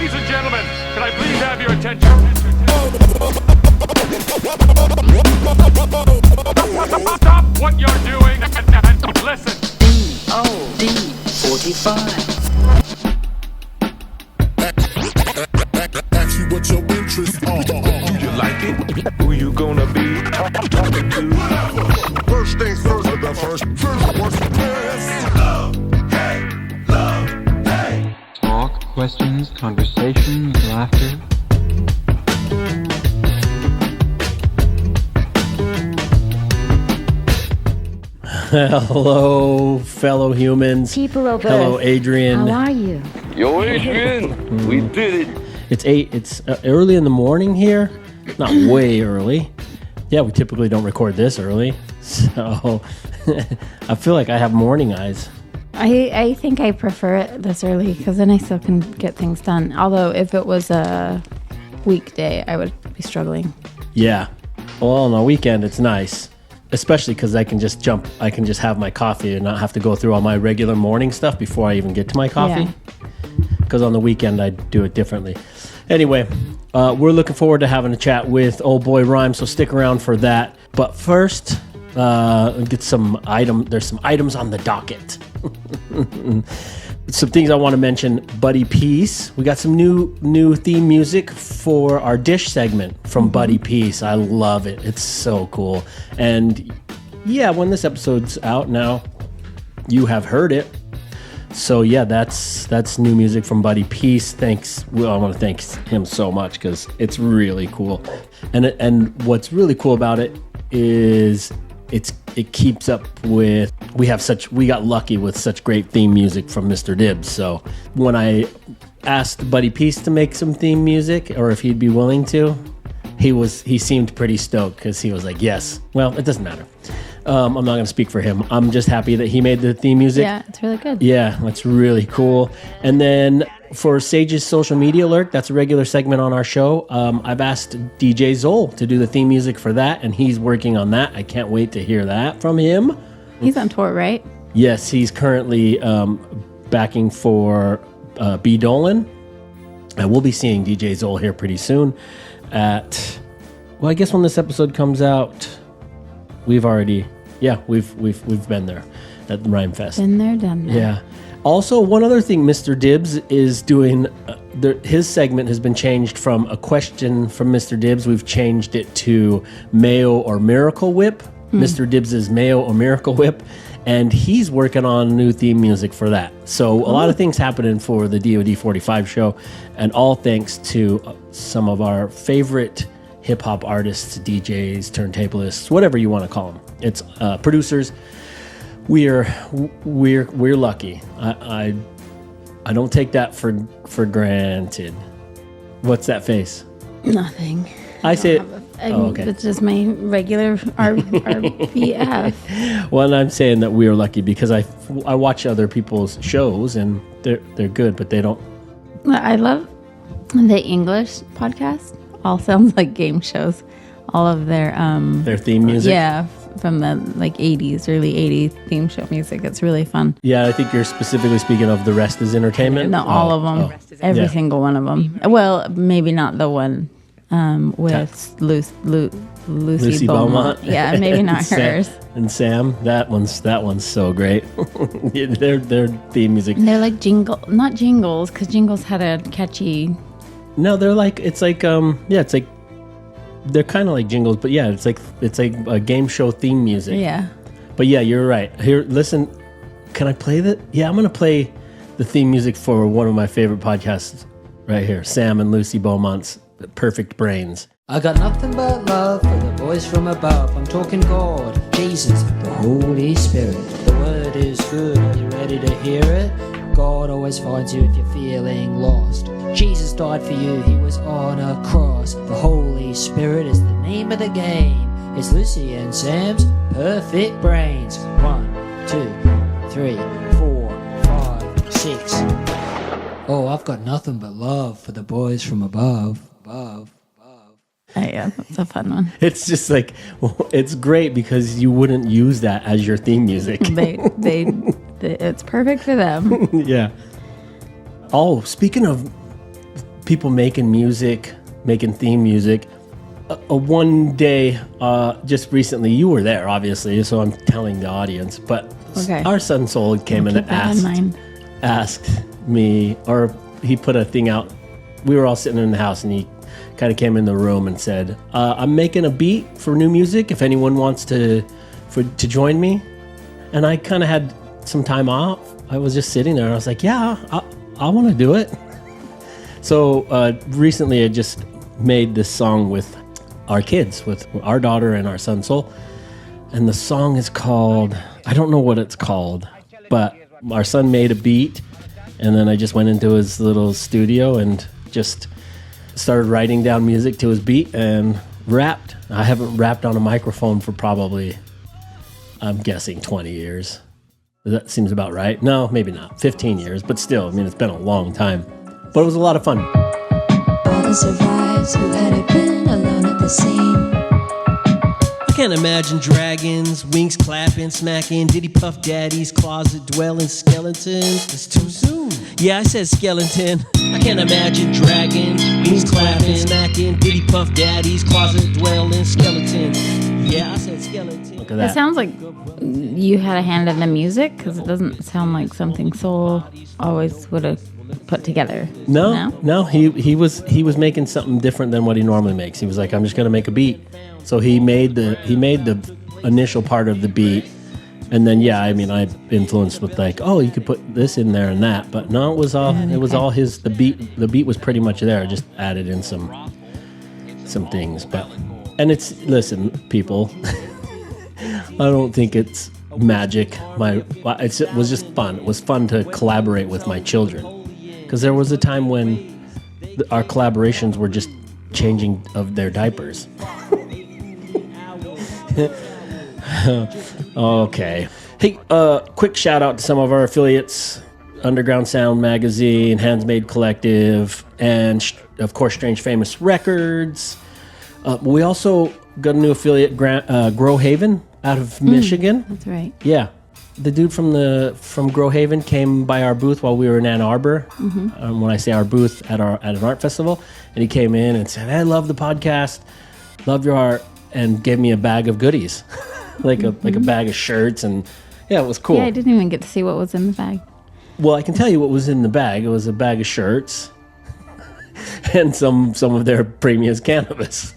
Ladies and gentlemen, can I please have your attention? Stop what you're doing and listen. DOD45. Ask you what your interests are. Do you like it? Who you gonna be talking to? First things first, the first what's best. Love, hey. Talk, questions, conversations, laughter. Hello, fellow humans. Hello, Adrian. How are you? Yo, Adrian, we did it. It's early in the morning here. Not way early. Yeah, we typically don't record this early. So I feel like I have morning eyes. I think I prefer it this early because then I still can get things done. Although if it was a weekday, I would be struggling. Yeah. Well, on a weekend, it's nice. Especially because I can just have my coffee and not have to go through all my regular morning stuff before I even get to my coffee. Because on the weekend, I do it differently. Anyway, we're looking forward to having a chat with OldBoy Rhymes, so stick around for that. But first, there's some items on the docket. Some things I want to mention. Buddy Peace. We got some new theme music for our dish segment from Buddy Peace. I love it. It's so cool. And yeah, when this episode's out now, you have heard it. So yeah, that's new music from Buddy Peace. Thanks. Well, I want to thank him so much because it's really cool. And what's really cool about it is it keeps up with, we got lucky with such great theme music from Mr. Dibbs. So when I asked Buddy Peace to make some theme music or if he'd be willing to, he seemed pretty stoked because he was like, yes. Well, it doesn't matter. I'm not going to speak for him. I'm just happy that he made the theme music. Yeah, it's really good. Yeah, that's really cool. And then for Sage's social media alert, that's a regular segment on our show. I've asked DJ Zol to do the theme music for that, and he's working on that. I can't wait to hear that from him. He's on tour, right? Yes, he's currently backing for B. Dolan. And we'll be seeing DJ Zol here pretty soon at, well, I guess when this episode comes out, we've been there at the Rhyme Fest. Been there, done that. Yeah. Also, one other thing Mr. Dibbs is doing, his segment has been changed from a question from Mr. Dibbs. We've changed it to Mayo or Miracle Whip. Mr. Dibbs' Mayo or Miracle Whip. And he's working on new theme music for that. So a lot of things happening for the DOD45 show. And all thanks to some of our favorite hip-hop artists, DJs, turntablists, whatever you want to call them. It's producers. We're lucky. I don't take that for granted. What's that face? Nothing. I say it. Okay. It's just my regular RBF. Well, I'm saying that we are lucky because I watch other people's shows and they're good, but they don't. I love the English podcast. All sounds like game shows. All of their theme music. Yeah, from the like 80s, early 80s theme show music. It's really fun. Yeah, I think you're specifically speaking of The Rest is Entertainment. No, all of them. Every single one of them. Well, maybe not the one with Lucy Beaumont. Yeah, maybe not hers. And Sam, that one's so great. Their theme music. And they're like not jingles, because jingles had a catchy. No, they're like they're kind of like jingles, but yeah, it's like a game show theme music. Yeah. But yeah, you're right. Here, listen. Can I play that? Yeah, I'm gonna play the theme music for one of my favorite podcasts right here. Sam and Lucy Beaumont's Perfect Brains. I got nothing but love for the boys from above. I'm talking God, Jesus, the Holy Spirit. The word is good, are you ready to hear it? God always finds you if you're feeling lost. Jesus died for you, he was on a cross. The Holy Spirit is the name of the game. It's Lucy and Sam's Perfect Brains. 1, 2, 3, 4, 5, 6. Oh, I've got nothing but love for the boys from above. Oh, yeah, that's a fun one. It's just like, it's great because you wouldn't use that as your theme music. It's perfect for them. Yeah. Oh, speaking of people making music, making theme music. One day, just recently, you were there, obviously, so I'm telling the audience, but our son Soul came in and asked me, or he put a thing out. We were all sitting in the house, and he kind of came in the room and said, I'm making a beat for new music if anyone wants to join me. And I kind of had some time off. I was just sitting there, and I was like, yeah, I want to do it. So recently I just made this song with our kids, with our daughter and our son Soul. And the song is called, I don't know what it's called, but our son made a beat, and then I just went into his little studio and just started writing down music to his beat and rapped. I haven't rapped on a microphone for probably, I'm guessing 20 years. That seems about right. No, maybe not. 15 years, but still, I mean, it's been a long time. But it was a lot of fun. All the survivors who had been alone at the scene. I can't imagine dragons, wings clapping, smacking, Diddy Puff Daddy's closet dwelling skeletons. It's too soon. Yeah, I said skeleton. I can't imagine dragons, wings clapping, smacking, Diddy Puff Daddy's closet dwelling skeletons. Yeah, I said skeleton. Look at that. It sounds like you had a hand in the music, because it doesn't sound like something Soul always would have put together. No. He was making something different than what he normally makes. He was like, I'm just gonna make a beat. So he made the initial part of the beat, and then I influenced with like, oh, you could put this in there and that. But no, it was all all his. The beat was pretty much there. I just added in some things. And it's, listen, people. I don't think it's magic. It was just fun. It was fun to collaborate with my children, because there was a time when our collaborations were just changing of their diapers. Okay. Hey, quick shout out to some of our affiliates: Underground Sound Magazine, Handsmade Collective, and of course Strange Famous Records. We also got a new affiliate, Grow Haven, out of Michigan. That's right. Yeah. The dude from Grow Haven came by our booth while we were in Ann Arbor. Mm-hmm. When I say our booth, at an art festival, and he came in and said, "Hey, I love the podcast, love your art," and gave me a bag of goodies, like a bag of shirts, and it was cool. Yeah, I didn't even get to see what was in the bag. Well, I can tell you what was in the bag. It was a bag of shirts and some of their premium cannabis.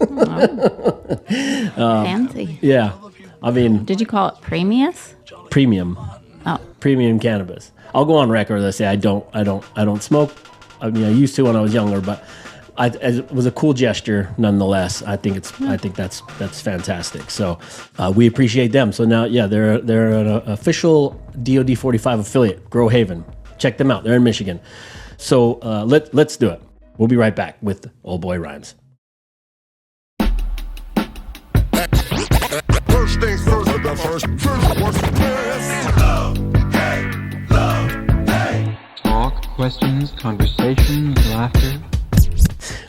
Fancy. Yeah, I mean, did you call it premius? Premium. Oh, premium cannabis. I'll go on record and say I don't smoke. I mean, I used to when I was younger, but it was a cool gesture nonetheless. I think that's fantastic. So we appreciate them. So now, they're an official DOD45 affiliate, Grow Haven. Check them out. They're in Michigan. So let's do it. We'll be right back with OldBoy Rhymes. First things first, the first what's Talk, questions, conversations, laughter.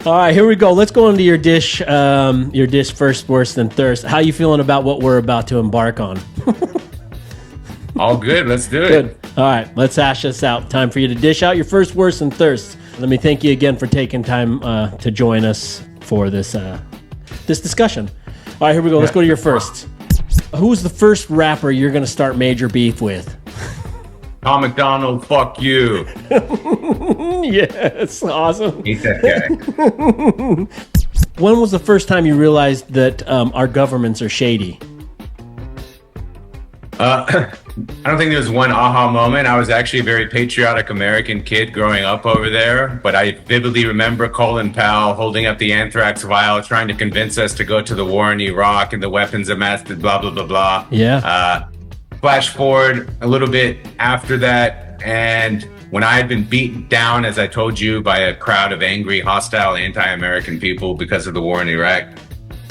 All right, here we go. Let's go into your dish. Your dish first, worse than thirst. How you feeling about what we're about to embark on? All good. Let's do it. Good. All right, let's hash this out. Time for you to dish out your first, worst, and thirst. Let me thank you again for taking time to join us for this discussion. All right, here we go. Let's go to your first. Who's the first rapper you're going to start major beef with? Tom McDonald, fuck you. Yes, awesome. Hate that guy. When was the first time you realized that our governments are shady? I don't think there was one aha moment. I was actually a very patriotic American kid growing up over there, but I vividly remember Colin Powell holding up the anthrax vial, trying to convince us to go to the war in Iraq and the weapons of mass, blah, blah, blah, blah. Yeah. Flash forward a little bit after that, and when I had been beaten down, as I told you, by a crowd of angry, hostile, anti-American people because of the war in Iraq,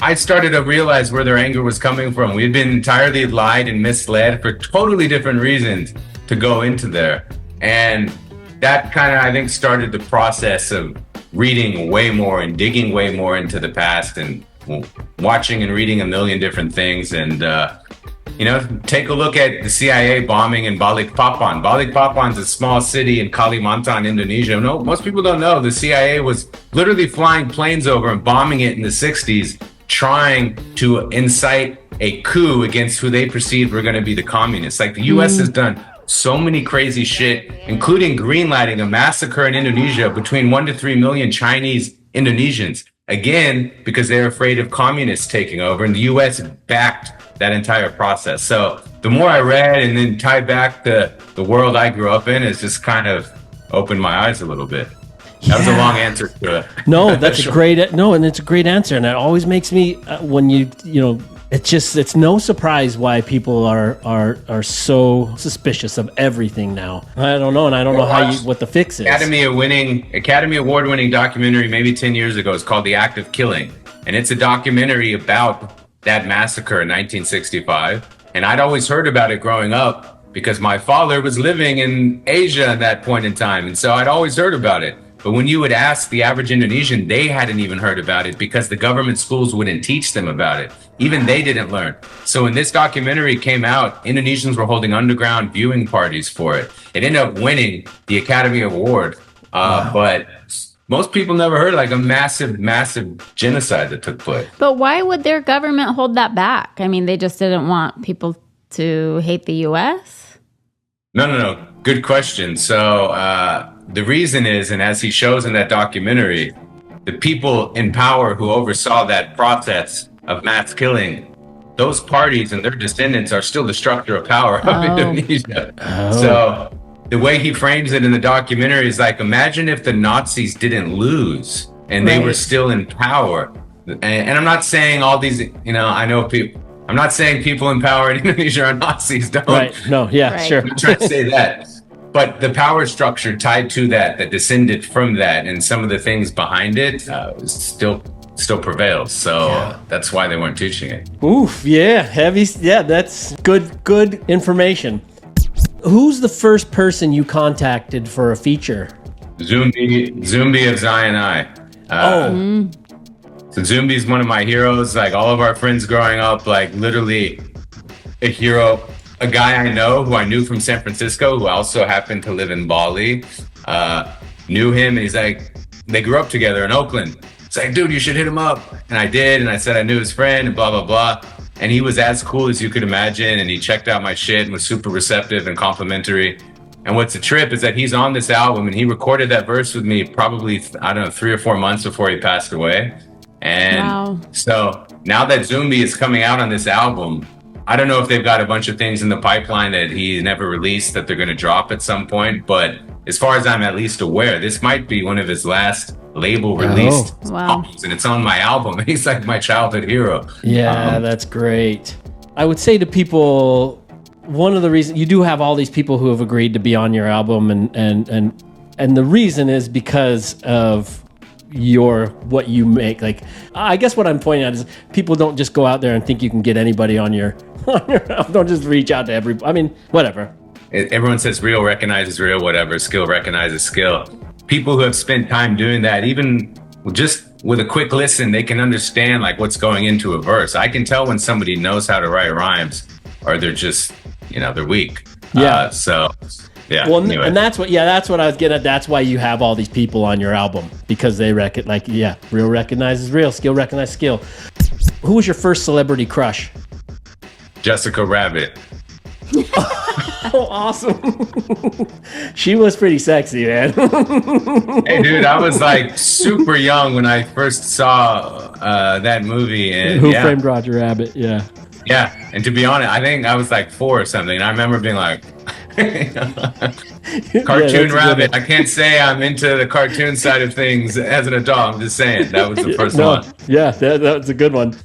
I started to realize where their anger was coming from. We'd been entirely lied and misled for totally different reasons to go into there. And that kind of, I think, started the process of reading way more and digging way more into the past and watching and reading a million different things. And You know, take a look at the CIA bombing in Balikpapan. Balikpapan is a small city in Kalimantan, Indonesia. No, most people don't know the CIA was literally flying planes over and bombing it in the 60s, trying to incite a coup against who they perceived were going to be the communists. Like, the US has done so many crazy shit, including greenlighting a massacre in Indonesia between 1 to 3 million Chinese Indonesians. Again, because they're afraid of communists taking over, and the US backed that entire process. So the more I read and then tied back the world I grew up in, it's just kind of opened my eyes a little bit. That was a long answer to it. No, that's a great and it's a great answer, and it always makes me when you know, it's no surprise why people are so suspicious of everything now. I don't know, and I don't know what the fix is. Academy Award winning documentary maybe 10 years ago is called The Act of Killing, and it's a documentary about that massacre in 1965. And I'd always heard about it growing up because my father was living in Asia at that point in time, and so I'd always heard about it. But when you would ask the average Indonesian, they hadn't even heard about it because the government schools wouldn't teach them about it. Even they didn't learn. So when this documentary came out, Indonesians were holding underground viewing parties for it. It ended up winning the Academy Award. But most people never heard like a massive, massive genocide that took place. But why would their government hold that back? I mean, they just didn't want people to hate the U.S.? No. Good question. So the reason is, and as he shows in that documentary, the people in power who oversaw that process of mass killing, those parties and their descendants are still the structure of power of Indonesia. So the way he frames it in the documentary is like, imagine if the Nazis didn't lose and they were still in power. And I'm not saying all these, you know, I know people, I'm not saying people in power in Indonesia are Nazis. Don't. Right. No. Yeah. Sure. I'm not trying to say that. But the power structure tied to that descended from that, and some of the things behind it still prevails. So that's why they weren't teaching it. Oof. Yeah. Heavy. Yeah. That's good information. Who's the first person you contacted for a feature? Zumbi of Zion I. So Zumbi's one of my heroes. Like, all of our friends growing up, like, literally a hero. A guy I know who I knew from San Francisco, who also happened to live in Bali, knew him, and he's like, they grew up together in Oakland. It's like, dude, you should hit him up. And I did, and I said I knew his friend, and blah, blah, blah. And he was as cool as you could imagine, and he checked out my shit and was super receptive and complimentary. And what's a trip is that he's on this album, and he recorded that verse with me probably, I don't know, 3 or 4 months before he passed away. And so now that Zumbi is coming out on this album, I don't know if they've got a bunch of things in the pipeline that he never released that they're going to drop at some point. But as far as I'm at least aware, this might be one of his last label released songs, and it's on my album. He's like my childhood hero. Yeah, that's great. I would say to people, one of the reasons you do have all these people who have agreed to be on your album, and the reason is because of what you make. Like, I guess what I'm pointing out is people don't just go out there and think you can get anybody on your album. Don't just reach out to everybody. I mean, whatever. Everyone says real recognizes real, whatever. Skill recognizes skill. People who have spent time doing that, even just with a quick listen, they can understand like what's going into a verse. I can tell when somebody knows how to write rhymes, or they're just, they're weak. Yeah. Yeah. Well, anyway. And that's what I was getting at. That's why you have all these people on your album, because they real recognizes real, skill recognizes skill. Who was your first celebrity crush? Jessica Rabbit. Oh, awesome. She was pretty sexy, man. Hey, dude, I was like super young when I first saw that movie. And Who Framed Roger Rabbit? Yeah. Yeah. And to be honest, I think I was like 4 or something. And I remember being like, cartoon rabbit. I can't say I'm into the cartoon side of things as an adult. I'm just saying that was the first one. Yeah, that was a good one.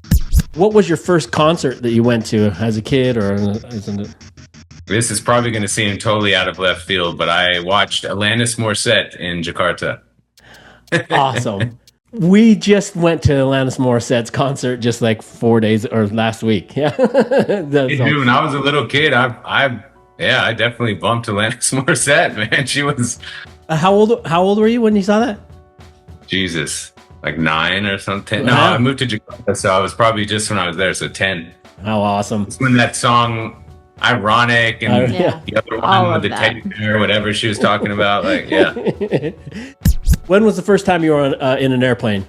What was your first concert that you went to as a kid, or isn't it? This is probably going to seem totally out of left field, but I watched Alanis Morissette in Jakarta. Awesome. We just went to Alanis Morissette's concert just like 4 days or last week. Yeah. Dude, when I was a little kid, I definitely bumped Alanis Morissette, man. She was... How old were you when you saw that? Jesus, like 9 or something. No, I moved to Jakarta, so I was probably just when I was there, so 10. How awesome. It's when that song, Ironic, and Yeah. the other All one of with the that. teddy bear, whatever she was talking about. Like, yeah, When was the first time you were in an airplane?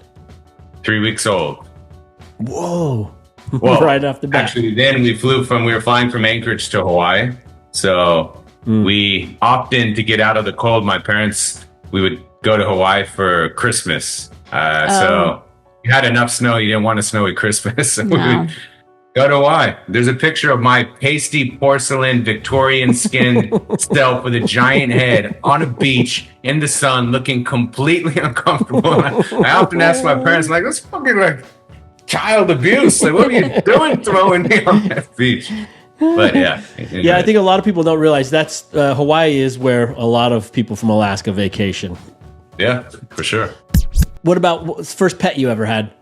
3 weeks old. Whoa. Well, Right off the bat. Actually, then we were flying from Anchorage to Hawaii. So we opted to get out of the cold. My parents, we would go to Hawaii for Christmas. So you had enough snow. You didn't want a snowy Christmas. So we No. would go to Hawaii. There's a picture of my pasty porcelain Victorian skinned self with a giant head on a beach in the sun looking completely uncomfortable. I often ask my parents, like, that's fucking like child abuse. Like, what are you doing throwing me on that beach? But yeah. Yeah, I think a lot of people don't realize that's Hawaii is where a lot of people from Alaska vacation. Yeah, for sure. What about what's the first pet you ever had?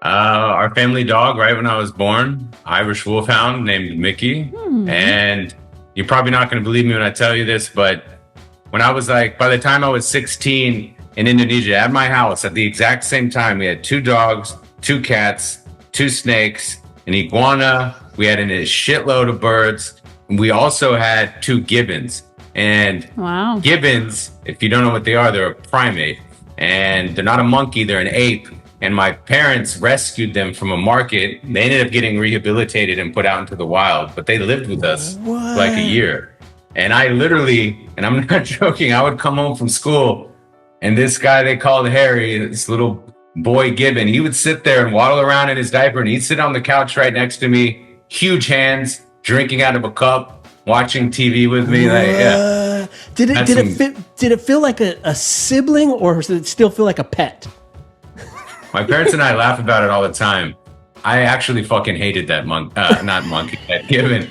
Our family dog, right when I was born, Irish Wolfhound named Mickey. And you're probably not going to believe me when I tell you this, but when I was like, by the time I was 16 in Indonesia, at my house at the exact same time, we had 2 dogs, 2 cats, 2 snakes, an iguana. We had a shitload of birds. We also had 2 gibbons. And Wow. gibbons, if you don't know what they are, they're a primate. And they're not a monkey, they're an ape. And my parents rescued them from a market. They ended up getting rehabilitated and put out into the wild, but they lived with us for like a year. And I literally, and I'm not joking, I would come home from school and this guy they called Harry, this little boy gibbon, he would sit there and waddle around in his diaper and he'd sit on the couch right next to me, huge hands, drinking out of a cup, watching TV with me. Like, yeah. Did it feel like a sibling, or does it still feel like a pet? My parents and I laugh about it all the time. I actually fucking hated that that gibbon.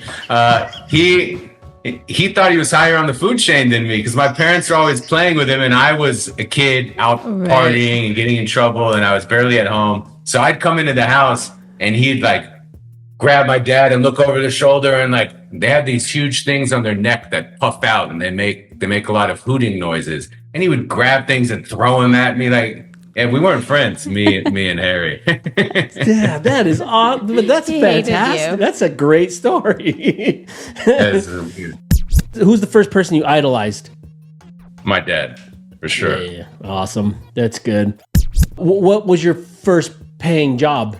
He thought he was higher on the food chain than me because my parents are always playing with him and I was a kid out partying and getting in trouble and I was barely at home. So I'd come into the house and he'd like grab my dad and look over the shoulder and like they have these huge things on their neck that puff out and they make a lot of hooting noises. And he would grab things and throw them at me like. Yeah, we weren't friends, me and Harry. Yeah, that is odd, but that's He hated fantastic. you. That's a great story. That's weird. Who's the first person you idolized? My dad, for sure. Yeah, awesome. That's good. What was your first paying job?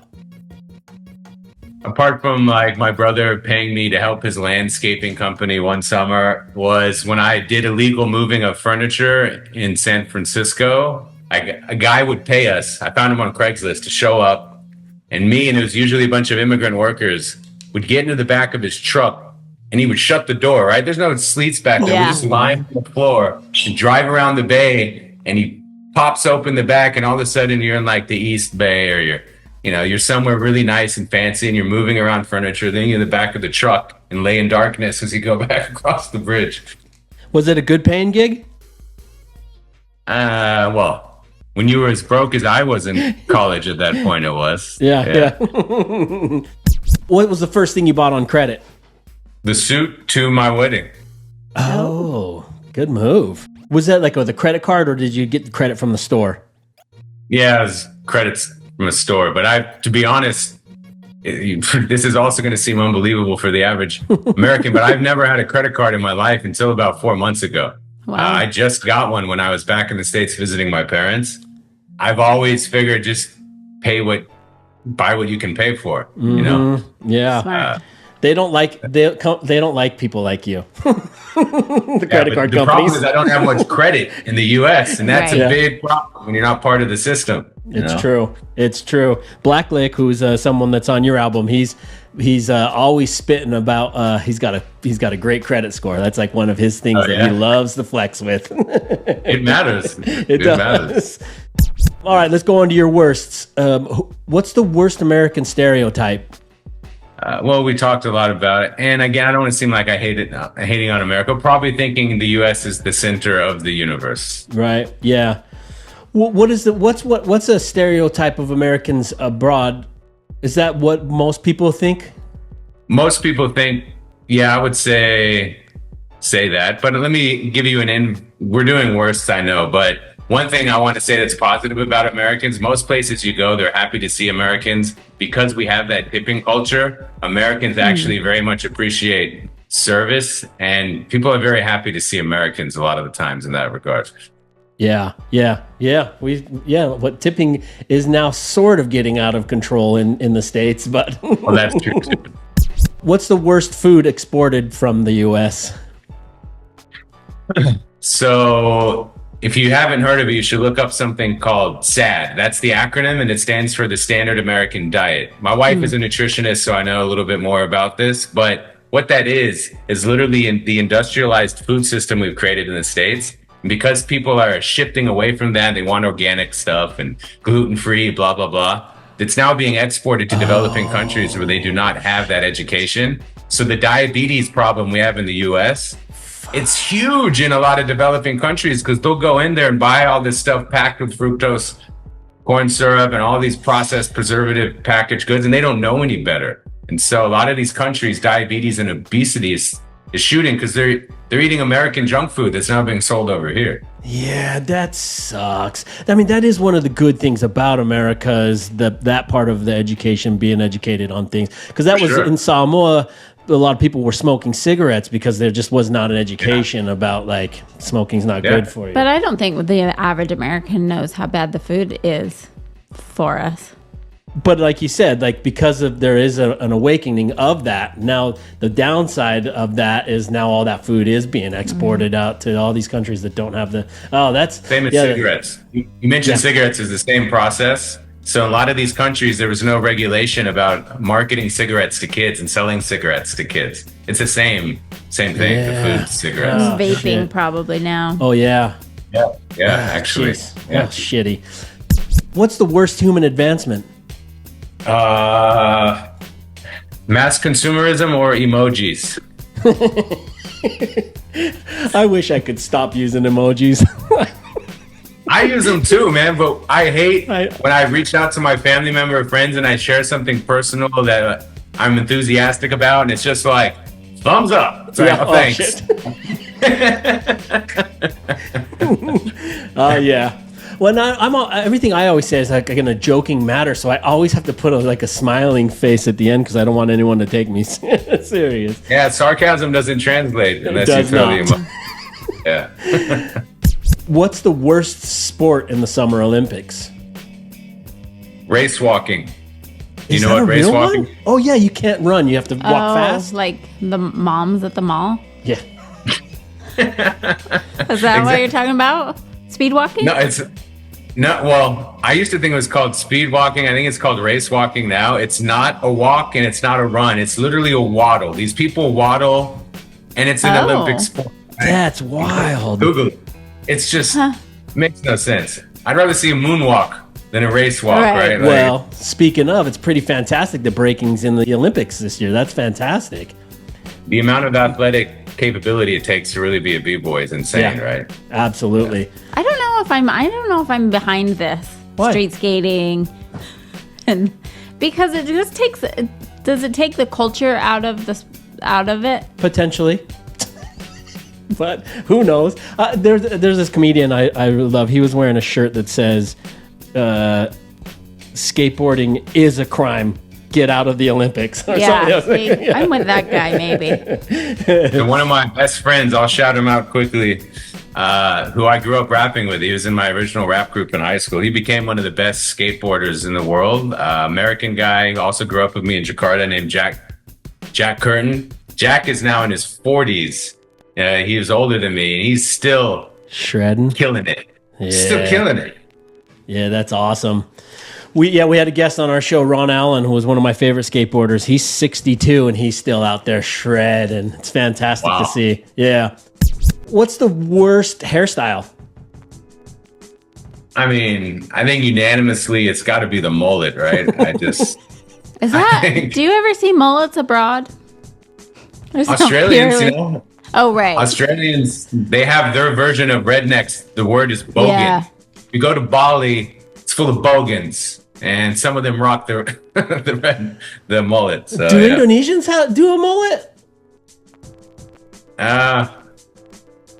Apart from like my brother paying me to help his landscaping company one summer was when I did illegal moving of furniture in San Francisco. A guy would pay us. I found him on Craigslist to show up, and me, and it was usually a bunch of immigrant workers, would get into the back of his truck, and he would shut the door, right? There's no sleets back there. Yeah. We just lie on the floor and drive around the bay, and he pops open the back, and all of a sudden you're in like the East Bay, or you're somewhere really nice and fancy, and you're moving around furniture. Then you're in the back of the truck and lay in darkness as you go back across the bridge. Was it a good paying gig? Well. When you were as broke as I was in college at that point, it was. Yeah. What was the first thing you bought on credit? The suit to my wedding. Oh, good move. Was that like with a credit card, or did you get the credit from the store? Yeah, it was credits from a store. But to be honest, this is also going to seem unbelievable for the average American, but I've never had a credit card in my life until about 4 months ago. Wow. I just got one when I was back in the States visiting my parents. I've always figured just buy what you can pay for, you know? Yeah. Smart. They don't like people like you. The credit card the problem companies. is I don't have much credit in the US, and that's Right. a big problem when you're not part of the system. It's true. It's true. Blacklick, who's someone that's on your album, he's always spitting about he's got a great credit score. That's like one of his things that he loves to flex with. It matters. It does. Matters. All right, let's go on to your worsts. What's the worst American stereotype? Well, we talked a lot about it, and again, I don't want to seem like I hating on America. Probably thinking the U.S. is the center of the universe. Right. Yeah. What's a stereotype of Americans abroad? Is that what most people think? Most people think, yeah, I would say that. But let me give you we're doing worse, I know, but one thing I want to say that's positive about Americans, most places you go, they're happy to see Americans. Because we have that tipping culture, Americans actually very much appreciate service, and people are very happy to see Americans a lot of the times in that regard. Yeah. What tipping is now sort of getting out of control in the States, but Well, that's true too. What's the worst food exported from the U.S.? So if you haven't heard of it, you should look up something called SAD. That's the acronym, and it stands for the Standard American Diet. My wife is a nutritionist, so I know a little bit more about this, but what that is literally in the industrialized food system we've created in the States. And because people are shifting away from that, they want organic stuff and gluten-free, blah, blah, blah. It's now being exported to developing countries where they do not have that education. So the diabetes problem we have in the US, it's huge in a lot of developing countries because they'll go in there and buy all this stuff packed with fructose, corn syrup, and all these processed preservative packaged goods, and they don't know any better. And so a lot of these countries, diabetes and obesity is shooting because they're eating American junk food that's now being sold over here. Yeah, that sucks. I mean, that is one of the good things about America is that part of the education, being educated on things. Because that was in Samoa, a lot of people were smoking cigarettes because there just was not an education about like smoking's not good for you. But I don't think the average American knows how bad the food is for us. But like you said, like because of there is an awakening of that. Now the downside of that is now all that food is being exported out to all these countries that don't have the. Oh, that's same as cigarettes. You mentioned cigarettes is the same process. So in a lot of these countries, there was no regulation about marketing cigarettes to kids and selling cigarettes to kids. It's the same thing for food, cigarettes. Vaping probably now. Oh yeah. Yeah, actually. Yeah. Shitty. What's the worst human advancement? Mass consumerism or emojis? I wish I could stop using emojis. I use them too, man, but I hate when I reach out to my family member or friends and I share something personal that I'm enthusiastic about, and it's just like, thumbs up. It's like, thanks. Yeah. Well, everything I always say is like in a joking matter, so I always have to put a smiling face at the end because I don't want anyone to take me serious. Yeah, sarcasm doesn't translate unless you throw the emoji. Yeah. What's the worst sport in the Summer Olympics? Race walking. Is you know what race walking? One? Oh yeah, you can't run. You have to walk fast. Like the moms at the mall? Yeah. Is that what you're talking about? Speed walking? Well, I used to think it was called speed walking. I think it's called race walking now. It's not a walk and it's not a run. It's literally a waddle. These people waddle, and it's an Olympic sport. Right? That's wild. Google it. It's just makes no sense. I'd rather see a moonwalk than a race walk, right? Well, speaking of, it's pretty fantastic the breaking's in the Olympics this year. That's fantastic. The amount of athletic capability it takes to really be a b-boy is insane, right? Absolutely. Yeah. I don't know if I'm behind this. What? Street skating, and because it just takes. Does it take the culture out of it? Potentially. But who knows? There's this comedian I love. He was wearing a shirt that says, "Skateboarding is a crime. Get out of the Olympics." Or something. I'm with that guy, maybe. And one of my best friends, I'll shout him out quickly, who I grew up rapping with. He was in my original rap group in high school. He became one of the best skateboarders in the world. American guy, also grew up with me in Jakarta, named Jack Curtin. Jack is now in his 40s. He was older than me, and he's still shredding, killing it. Yeah. Still killing it. Yeah, that's awesome. We had a guest on our show, Ron Allen, who was one of my favorite skateboarders. He's 62 and he's still out there shredding. It's fantastic to see. Yeah. What's the worst hairstyle? I mean, I think unanimously it's got to be the mullet, right? Do you ever see mullets abroad? Australians, you know. Oh, right. Australians, they have their version of rednecks. The word is bogan. Yeah. You go to Bali, it's full of bogans, and some of them rock the mullet. So, do Indonesians do a mullet?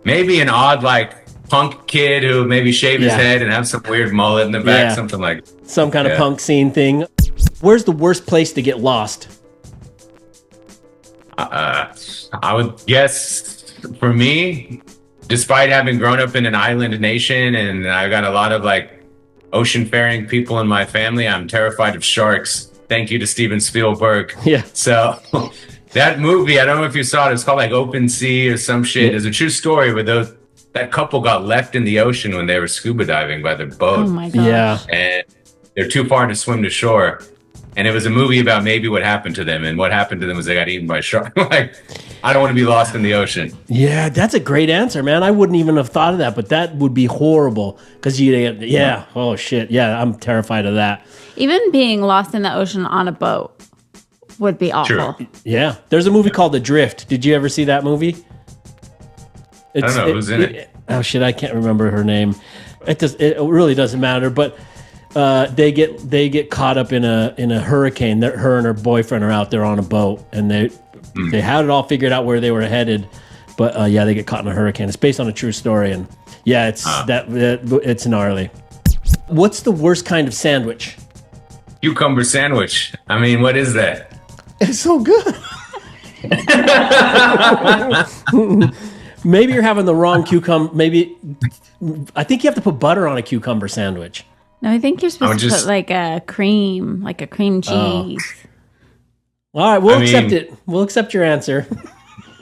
Maybe an odd, like punk kid who maybe shave his head and have some weird mullet in the back, something like some kind of punk scene thing. Where's the worst place to get lost? I would guess for me, despite having grown up in an island nation and I've got a lot of like ocean-faring people in my family, I'm terrified of sharks. Thank you to Steven Spielberg. Yeah. So that movie, I don't know if you saw it, it's called like Open Sea or some shit. It's a true story where that couple got left in the ocean when they were scuba diving by their boat. Oh my god. Yeah. And they're too far to swim to shore. And it was a movie about maybe what happened to them. And what happened to them was they got eaten by sharks. Like, I don't want to be lost in the ocean. Yeah, that's a great answer, man. I wouldn't even have thought of that, but that would be horrible. Because oh shit. Yeah, I'm terrified of that. Even being lost in the ocean on a boat would be awful. True. Yeah. There's a movie called The Drift. Did you ever see that movie? I don't know who's in it. Oh shit, I can't remember her name. It really doesn't matter, but they get caught up in a hurricane. Her and her boyfriend are out there on a boat, and they had it all figured out where they were headed, but they get caught in a hurricane. It's based on a true story, and it's gnarly. What's the worst kind of sandwich? Cucumber sandwich. I mean, what is that? It's so good. Maybe you're having the wrong cucumber. Maybe I think you have to put butter on a cucumber sandwich. No, I think you're supposed to put like a cream cheese. All right, we'll accept it. We'll accept your answer.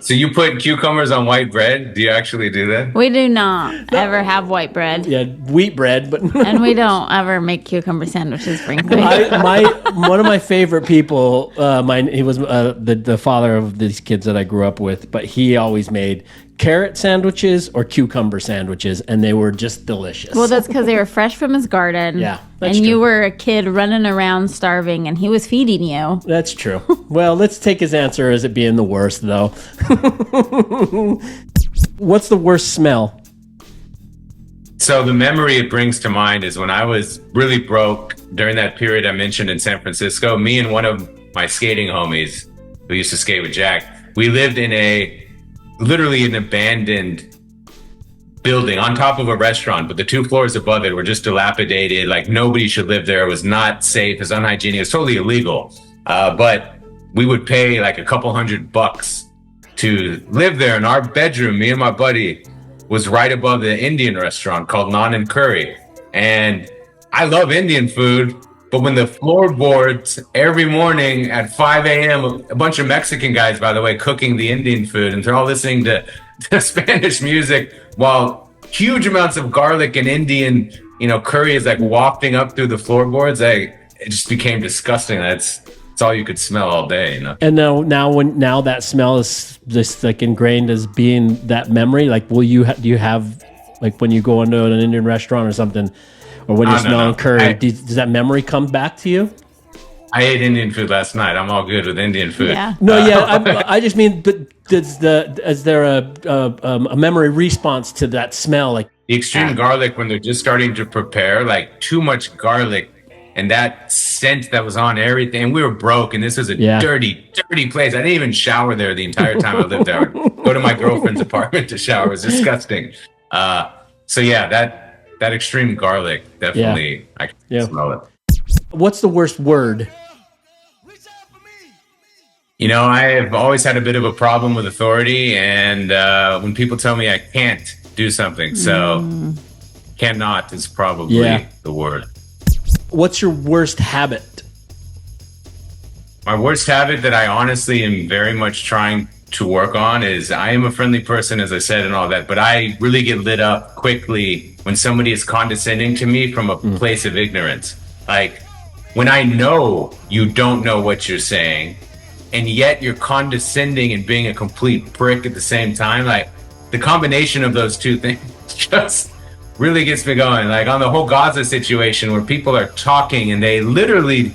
So you put cucumbers on white bread? Do you actually do that? We do not ever have white bread. Yeah, wheat bread, but and we don't ever make cucumber sandwiches, frankly. One of my favorite people, he was the father of these kids that I grew up with, but he always made carrot sandwiches or cucumber sandwiches, and they were just delicious. Well, that's because they were fresh from his garden. Yeah, and true. You were a kid running around starving, and he was feeding you. That's true. Well, let's take his answer as it being the worst, though. What's the worst smell? So the memory it brings to mind is when I was really broke during that period I mentioned in San Francisco. Me and one of my skating homies who used to skate with Jack, we lived in literally an abandoned building on top of a restaurant, but the 2 floors above it were just dilapidated. Like nobody should live there. It was not safe. It was unhygienic. It was totally illegal. But we would pay like a couple $100 to live there. And our bedroom, me and my buddy, was right above the Indian restaurant called Naan and Curry. And I love Indian food, but when the floorboards every morning at 5 a.m., a bunch of Mexican guys, by the way, cooking the Indian food, and they're all listening to Spanish music while huge amounts of garlic and Indian, curry is like wafting up through the floorboards. It just became disgusting. It's all you could smell all day. And now that smell is just like ingrained as being that memory. Like, do you have like when you go into an Indian restaurant or something? Or when you're smelling curry, does that memory come back to you? I ate Indian food last night. I'm all good with Indian food. Yeah. I just mean, but is there a memory response to that smell? Like the extreme garlic when they're just starting to prepare, like too much garlic, and that scent that was on everything. We were broke, and this was a dirty, dirty place. I didn't even shower there the entire time I lived there. I would go to my girlfriend's apartment to shower. It was disgusting. That extreme garlic, definitely, I can smell it. What's the worst word? I have always had a bit of a problem with authority, and when people tell me I can't do something, so cannot is probably the word. What's your worst habit? My worst habit that I honestly am very much trying to work on is I am a friendly person, as I said, and all that, but I really get lit up quickly when somebody is condescending to me from a place of ignorance. Like when I know you don't know what you're saying, and yet you're condescending and being a complete prick at the same time. Like the combination of those two things just really gets me going. Like on the whole Gaza situation where people are talking and they literally,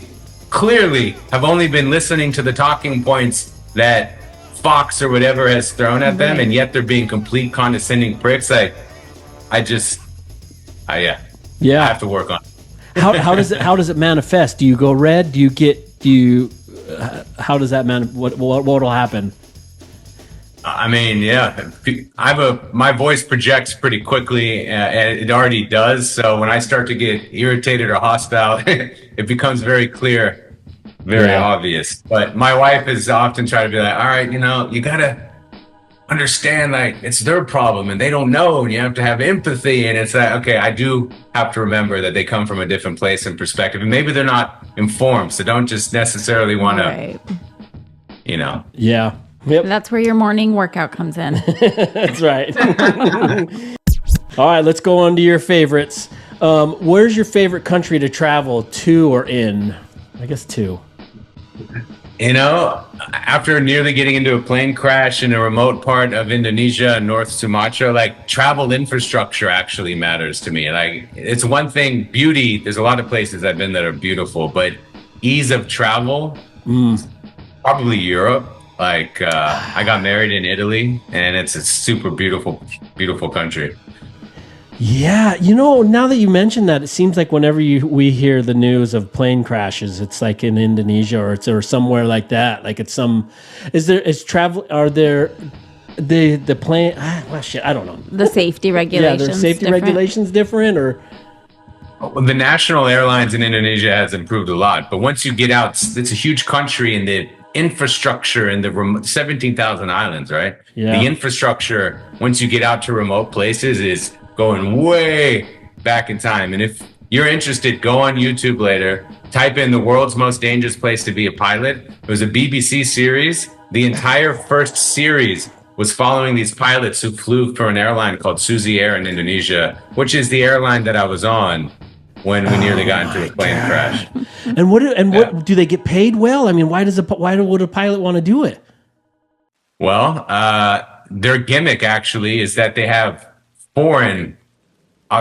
clearly have only been listening to the talking points that Fox or whatever has thrown at them, and yet they're being complete condescending pricks. I have to work on it. How does it manifest? Do you go red? How does that what will happen? I mean, yeah, my voice projects pretty quickly, and it already does. So when I start to get irritated or hostile, it becomes very clear, very obvious. But my wife is often trying to be like, all right, you gotta understand, like, it's their problem and they don't know, and you have to have empathy. And it's like, okay, I do have to remember that they come from a different place and perspective, and maybe they're not informed, so don't just necessarily want to, Yeah. Yep. That's where your morning workout comes in. That's right. All right, let's go on to your favorites. Where's your favorite country to travel to or in? I guess to. After nearly getting into a plane crash in a remote part of Indonesia and North Sumatra, like, travel infrastructure actually matters to me. Like, it's one thing, beauty, there's a lot of places I've been that are beautiful, but ease of travel, probably Europe. Like, I got married in Italy, and it's a super beautiful, beautiful country. Yeah, now that you mention that, it seems like whenever we hear the news of plane crashes, it's like in Indonesia or somewhere like that. Like it's the plane? Shit, I don't know. The safety regulations. Yeah, there's safety regulations different, or. The national airlines in Indonesia has improved a lot, but once you get out, it's a huge country, and the infrastructure and the 17,000 islands, right? Yeah. The infrastructure, once you get out to remote places, is going way back in time. And if you're interested, go on YouTube later, type in the world's most dangerous place to be a pilot. It was a BBC series. The entire first series was following these pilots who flew for an airline called Suzy Air in Indonesia, which is the airline that I was on when we nearly got into a plane crash. And what do they get paid well? I mean, why would a pilot want to do it? Well, their gimmick actually is that they have foreign,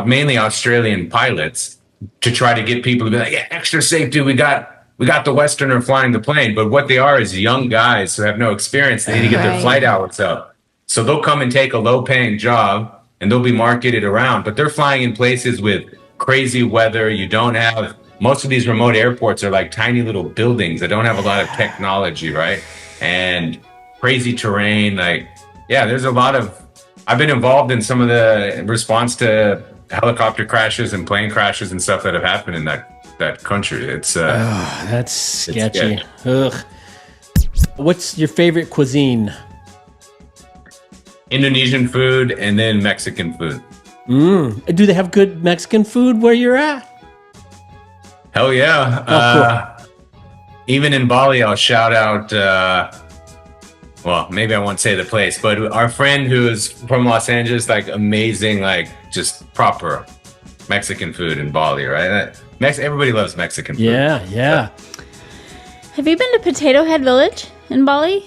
mainly Australian pilots, to try to get people to be like, yeah, extra safety. We got the Westerner flying the plane. But what they are is young guys who have no experience. They need to get their flight hours up. So they'll come and take a low-paying job, and they'll be marketed around. But they're flying in places with crazy weather. You don't have, most of these remote airports are like tiny little buildings that don't have a lot of technology, right? And crazy terrain. Like, yeah, there's a lot of, I've been involved in some of the response to helicopter crashes and plane crashes and stuff that have happened in that country. It's that's sketchy. Ugh. What's your favorite cuisine? Indonesian food and then Mexican food. Do they have good Mexican food where you're at? Hell yeah. Cool. Even in Bali, I'll shout out, well, maybe I won't say the place, but our friend who is from Los Angeles, like amazing, like just proper Mexican food in Bali, right? Everybody loves Mexican food. Yeah. Have you been to Potato Head Village in Bali?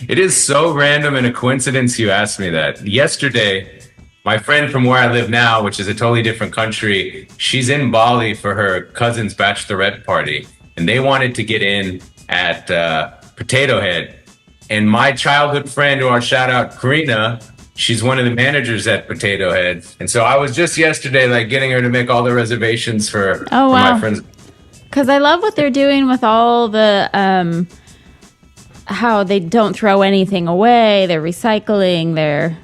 It is so random and a coincidence you asked me that. Yesterday, my friend from where I live now, which is a totally different country, she's in Bali for her cousin's bachelorette party, and they wanted to get in at Potato Head. And my childhood friend, who I'll shout out, Karina, she's one of the managers at Potato Head. And so I was just yesterday, like, getting her to make all the reservations for my friends. Because I love what they're doing with all the, how they don't throw anything away. They're recycling. They're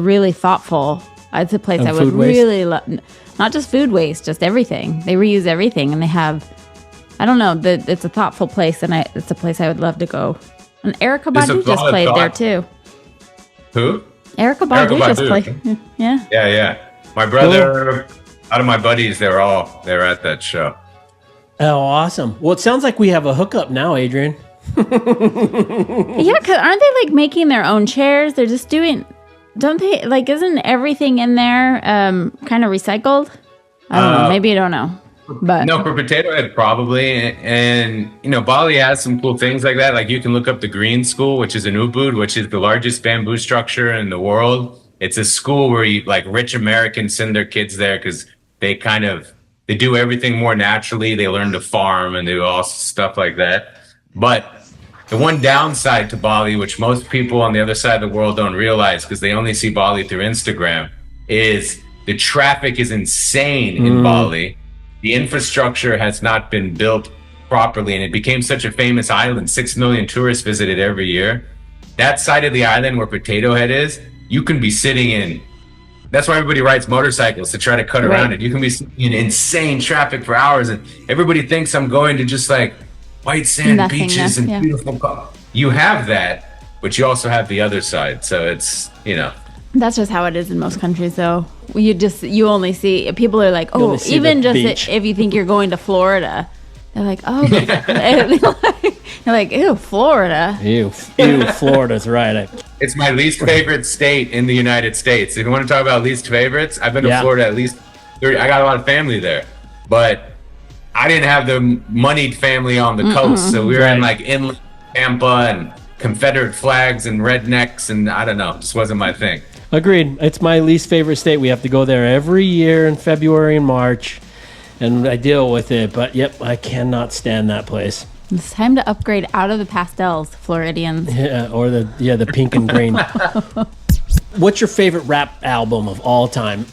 really thoughtful. It's a place I would really love. Not just food waste, just everything. They reuse everything, and they have, I don't know, it's a thoughtful place, and it's a place I would love to go. And Erykah Badu just played there too. Who? Erykah Badu just played. Yeah. Yeah. My brother, out of my buddies, they're at that show. Oh, awesome. Well, it sounds like we have a hookup now, Adrian. Yeah, because aren't they like making their own chairs? They're just doing, don't they, like, isn't everything in there kind of recycled? I don't know. Maybe you don't know. But no, for Potato Head, probably. And, Bali has some cool things like that. Like, you can look up the Green School, which is in Ubud, which is the largest bamboo structure in the world. It's a school where rich Americans send their kids there because they do everything more naturally. They learn to farm and do all stuff like that. But the one downside to Bali, which most people on the other side of the world don't realize because they only see Bali through Instagram, is the traffic is insane in Bali. The infrastructure has not been built properly, and it became such a famous island. 6 million tourists visit it every year. That side of the island where Potato Head is, you can be sitting in. That's why everybody rides motorcycles to try to cut around it. You can be sitting in insane traffic for hours, and everybody thinks I'm going to just like white sand beaches and beautiful. You have that, but you also have the other side. So it's, you know. That's just how it is in most countries, though. You only see, people are like, oh, even just if you think you're going to Florida, they're like, oh, they're like, ew, Florida. Ew, Florida's right. It's my least favorite state in the United States. If you want to talk about least favorites, I've been to Florida at least 30. I got a lot of family there, but I didn't have the moneyed family on the coast. So we were in like inland Tampa and Confederate flags and rednecks, and I don't know, it just wasn't my thing. Agreed. It's my least favorite state. We have to go there every year in February and March, and I deal with it. But yep, I cannot stand that place. It's time to upgrade out of the pastels, Floridians. Yeah, or the pink and green. What's your favorite rap album of all time?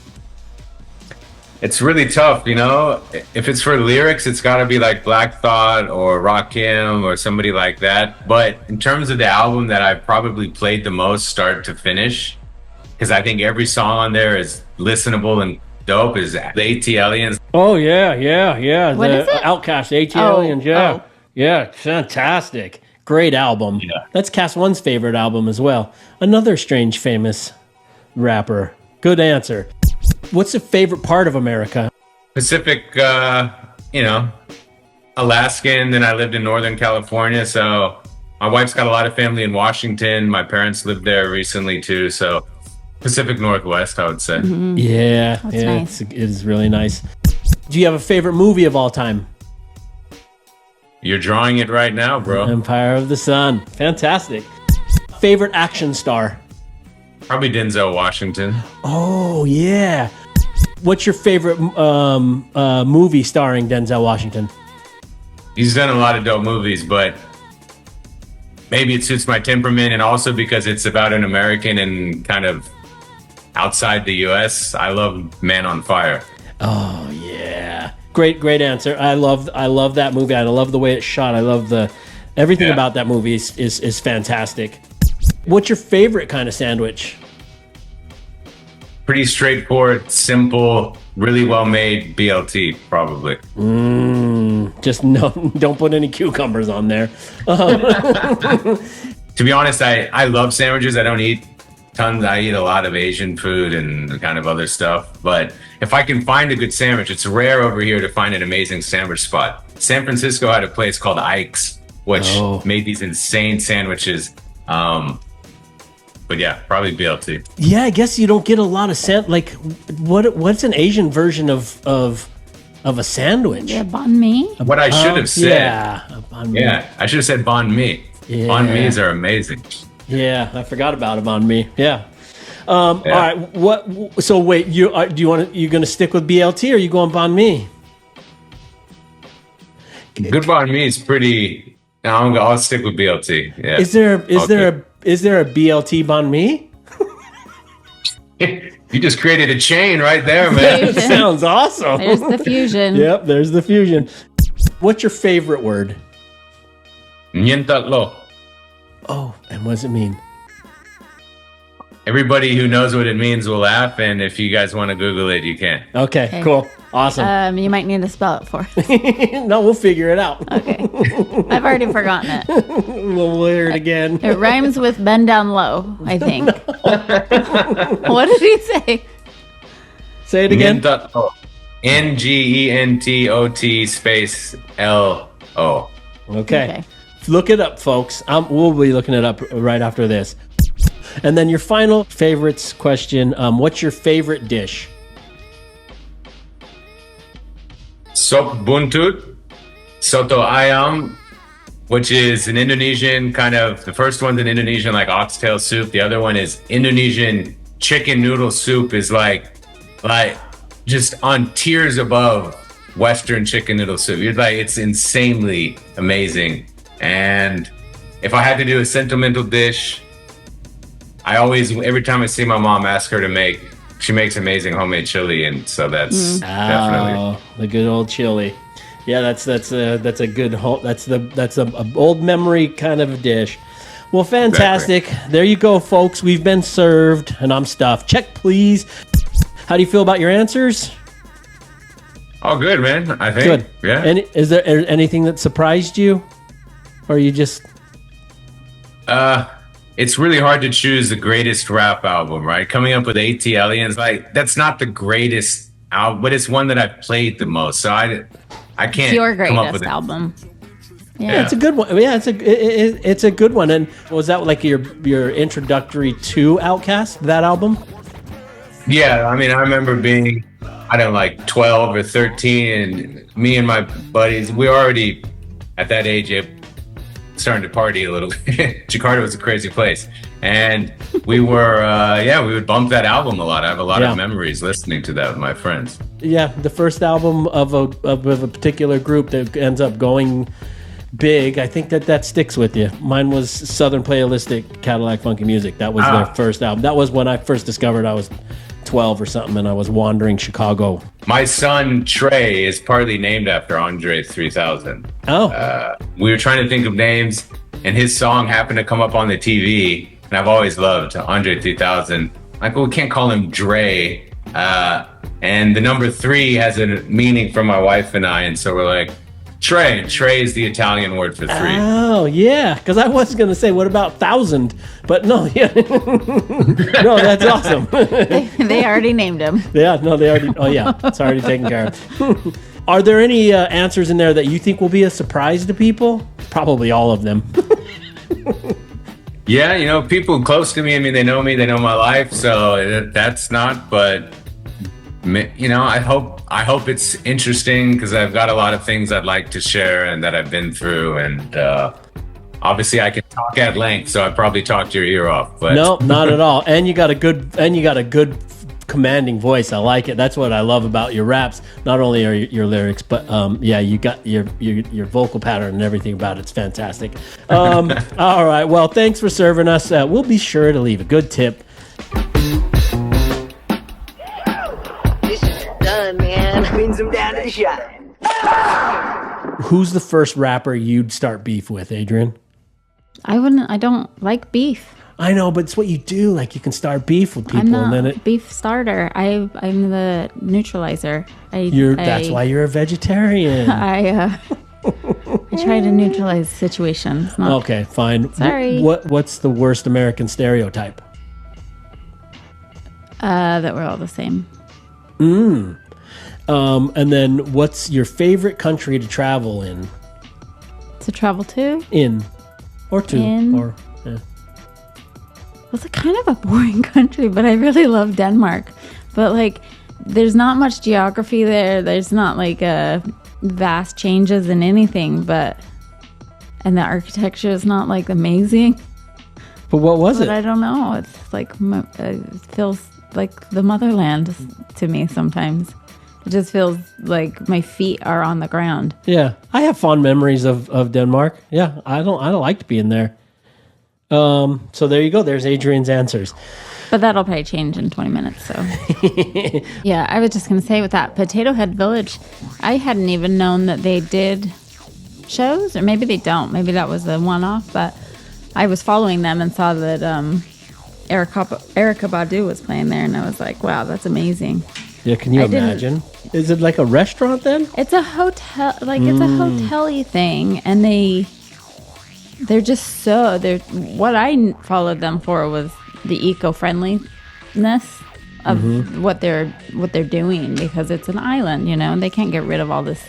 It's really tough, you know. If it's for lyrics, it's got to be like Black Thought or Rakim or somebody like that. But in terms of the album that I've probably played the most start to finish, because I think every song on there is listenable and dope, is the ATLiens. Oh, yeah. What is it? Outcast, ATLiens, yeah. Yeah, fantastic. Great album. Yeah. That's Cast One's favorite album as well. Another strange, famous rapper. Good answer. What's the favorite part of America? Pacific, Alaskan. Then I lived in Northern California. So my wife's got a lot of family in Washington. My parents lived there recently too. So Pacific Northwest, I would say. Mm-hmm. Yeah, That's nice. It is really nice. Do you have a favorite movie of all time? You're drawing it right now, bro. Empire of the Sun. Fantastic. Favorite action star? Probably Denzel Washington. Oh, yeah. What's your favorite movie starring Denzel Washington? He's done a lot of dope movies, but maybe it suits my temperament, and also because it's about an American and kind of outside the U.S. I love Man on Fire. Oh, yeah. Great answer. I love that movie. I love the way it's shot. I love everything about that movie is fantastic. What's your favorite kind of sandwich? Pretty straightforward, simple, really well made BLT, probably. Just don't put any cucumbers on there. To be honest, I love sandwiches. I don't eat tons. I eat a lot of Asian food and kind of other stuff. But if I can find a good sandwich, it's rare over here to find an amazing sandwich spot. San Francisco had a place called Ike's, which made these insane sandwiches. But yeah, probably BLT. Yeah, I guess you don't get a lot of what's an Asian version of a sandwich? Yeah, banh mi. What I should have said. Yeah, banh mi. Yeah, I should have said banh mi. Yeah. Banh mi's are amazing. Yeah, I forgot about a banh mi. Yeah. All right. So wait, you going to stick with BLT or are you going banh mi? Good banh mi is pretty. I'll stick with BLT. Yeah. Is there a BLT banh mi? You just created a chain right there, man. Sounds awesome. There's the fusion. Yep, there's the fusion. What's your favorite word? Nientatlo. Oh, and what does it mean? Everybody who knows what it means will laugh, and if you guys want to Google it, you can. Okay, cool. Awesome. You might need to spell it for us. No, we'll figure it out. Okay. I've already forgotten it. We'll hear it again. It rhymes with bend down low, I think. What did he say? Say it again. Nientatlo. N-G-E-N-T-O-T space L-O. Okay. Look it up, folks. We'll be looking it up right after this. And then your final favorites question. What's your favorite dish? Sop buntut, soto ayam, which is an Indonesian kind of, the first one's an Indonesian like oxtail soup. The other one is Indonesian chicken noodle soup, is like just on tiers above Western chicken noodle soup. It's insanely amazing. And if I had to do a sentimental dish, every time I see my mom, ask her to make, she makes amazing homemade chili, and so that's definitely the good old chili. Yeah, that's a good that's a old memory kind of a dish. Well, fantastic. Exactly. There you go, folks. We've been served, and I'm stuffed. Check, please. How do you feel about your answers? All good, man. I think. Good. Yeah. And is there anything that surprised you, or you just? It's really hard to choose the greatest rap album, right? Coming up with ATLiens, like that's not the greatest album, but it's one that I've played the most. So I can't. It's your come up with greatest album. Yeah, it's a good one. Yeah, it's a good one. And was that like your introductory to Outkast, that album? Yeah, I mean, I remember being, I don't know, like 12 or 13, and me and my buddies, we were already at that age starting to party a little. Jakarta was a crazy place, and we were, we would bump that album a lot. I have a lot of memories listening to that with my friends. Yeah, the first album of a particular group that ends up going big, I think that sticks with you. Mine was Southern Playalistic Cadillac Funky Music. That was their first album. That was when I first discovered. I was 12 or something, and I was wandering Chicago. My son Trey is partly named after Andre 3000. Oh. We were trying to think of names, and his song happened to come up on the TV, and I've always loved Andre 3000. Like, well, we can't call him Dre. And the number 3 has a meaning for my wife and I, and so we're like, Trey. Trey is the Italian word for 3. Oh, yeah. Because I was going to say, what about 1,000? But no, yeah. No, that's awesome. They already named him. Yeah, no, they already. Oh, yeah. It's already taken care of. Are there any answers in there that you think will be a surprise to people? Probably all of them. Yeah, people close to me, I mean, they know me, they know my life. So that's not, but, I hope it's interesting because I've got a lot of things I'd like to share and that I've been through, and obviously I can talk at length, so I probably talked your ear off. But no, not at all. And you got a good commanding voice. I like it. That's what I love about your raps. Not only are your lyrics, but you got your vocal pattern and everything about it's fantastic. All right. Well, thanks for serving us. We'll be sure to leave a good tip. Brings them down to the shop. Who's the first rapper you'd start beef with, Adrian? I don't like beef. I know, but it's what you do. Like, you can start beef with people, I'm not and then beef starter. I'm the neutralizer. That's why you're a vegetarian. I try to neutralize situations. Okay, fine. Sorry. What's the worst American stereotype? That we're all the same. And then what's your favorite country to travel in? To travel to? In. Or to. In. Or, yeah. It's a kind of a boring country, but I really love Denmark. But, like, there's not much geography there. There's not, like, vast changes in anything, and the architecture is not, like, amazing. But what was it? I don't know. It's like, it feels like the motherland to me sometimes. It just feels like my feet are on the ground. Yeah, I have fond memories of Denmark. Yeah, I don't like being there. So there you go. There's Adrian's answers. But that'll probably change in 20 minutes. So yeah, I was just gonna say with that Potato Head Village, I hadn't even known that they did shows, or maybe they don't. Maybe that was a one-off. But I was following them and saw that Erykah Badu was playing there, and I was like, wow, that's amazing. Yeah, can you imagine? Is it like a restaurant then? It's a hotel, like it's a hotel-y thing, and they're just what I followed them for was the eco-friendliness of what they're doing, because it's an island, and they can't get rid of all this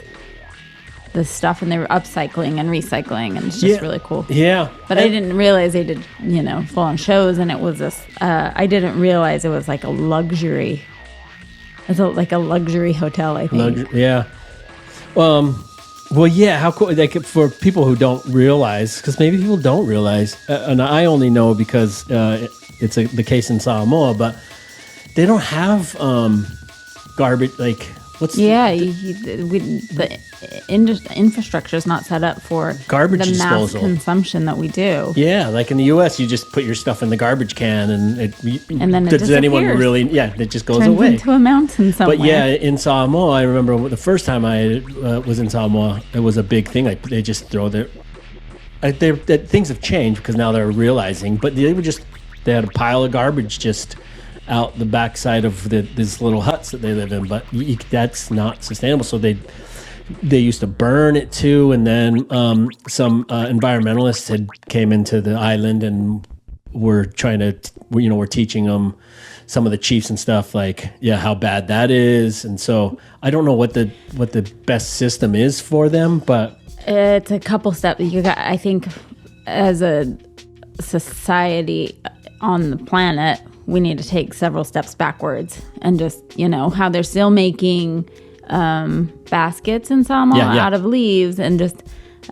stuff, and they were upcycling and recycling, and it's just really cool. Yeah. But I didn't realize they did, full-on shows, and it was this, I didn't realize it was like a luxury. It's like a luxury hotel, I think. Yeah. Well, yeah, how cool. Like, for people who don't realize, because maybe people don't realize, and I only know because it's the case in Samoa, but they don't have garbage, like the infrastructure is not set up for Garbage the mass disposal. consumption that we do. Yeah, like in the U.S., you just put your stuff in the garbage can, and And then it does anyone disappears. really? Yeah, it just goes Turns away. into a mountain somewhere. But yeah, in Samoa, I remember the first time I was in Samoa, it was a big thing. Like they just throw things have changed because now they're realizing, but they had a pile of garbage just out the backside of these little huts that they live in. But that's not sustainable. So they used to burn it too, and then some environmentalists had came into the island and were trying to, we're teaching them, some of the chiefs and stuff, like how bad that is. And so I don't know what the best system is for them, but it's a couple steps. I think as a society on the planet, we need to take several steps backwards and just, how they're still making baskets in Samoa out of leaves, and just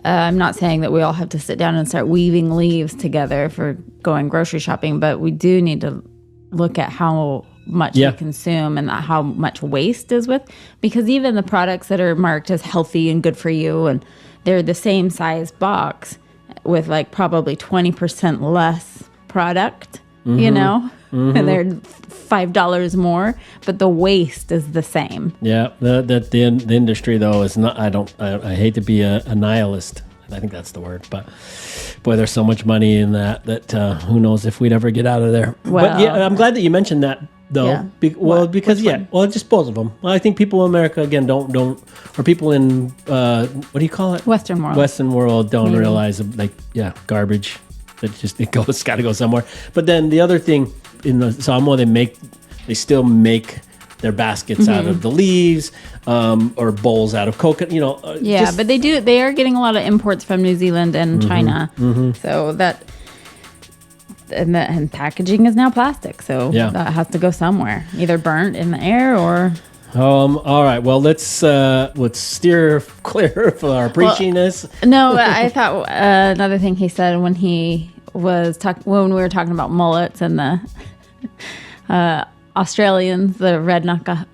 I'm not saying that we all have to sit down and start weaving leaves together for going grocery shopping, but we do need to look at how much we consume and how much waste is with, because even the products that are marked as healthy and good for you, and they're the same size box with like probably 20% less product, and they're $5 more, but the waste is the same. Yeah, the industry though is not. I hate to be a nihilist. I think that's the word, but boy, there's so much money in that who knows if we'd ever get out of there. Well, but yeah, I'm glad that you mentioned that though. Yeah. Just both of them. Well, I think people in America again don't, or people in what do you call it? Western world don't realize garbage. It got to go somewhere. But then the other thing in the Samoa, they still make their baskets out of the leaves, or bowls out of coconut. But they are getting a lot of imports from New Zealand and China. So that and packaging is now plastic. So that has to go somewhere, either burnt in the air or. All right. Well, let's steer clear of our preachiness. No, I thought another thing he said when he was when we were talking about mullets and the Australians, the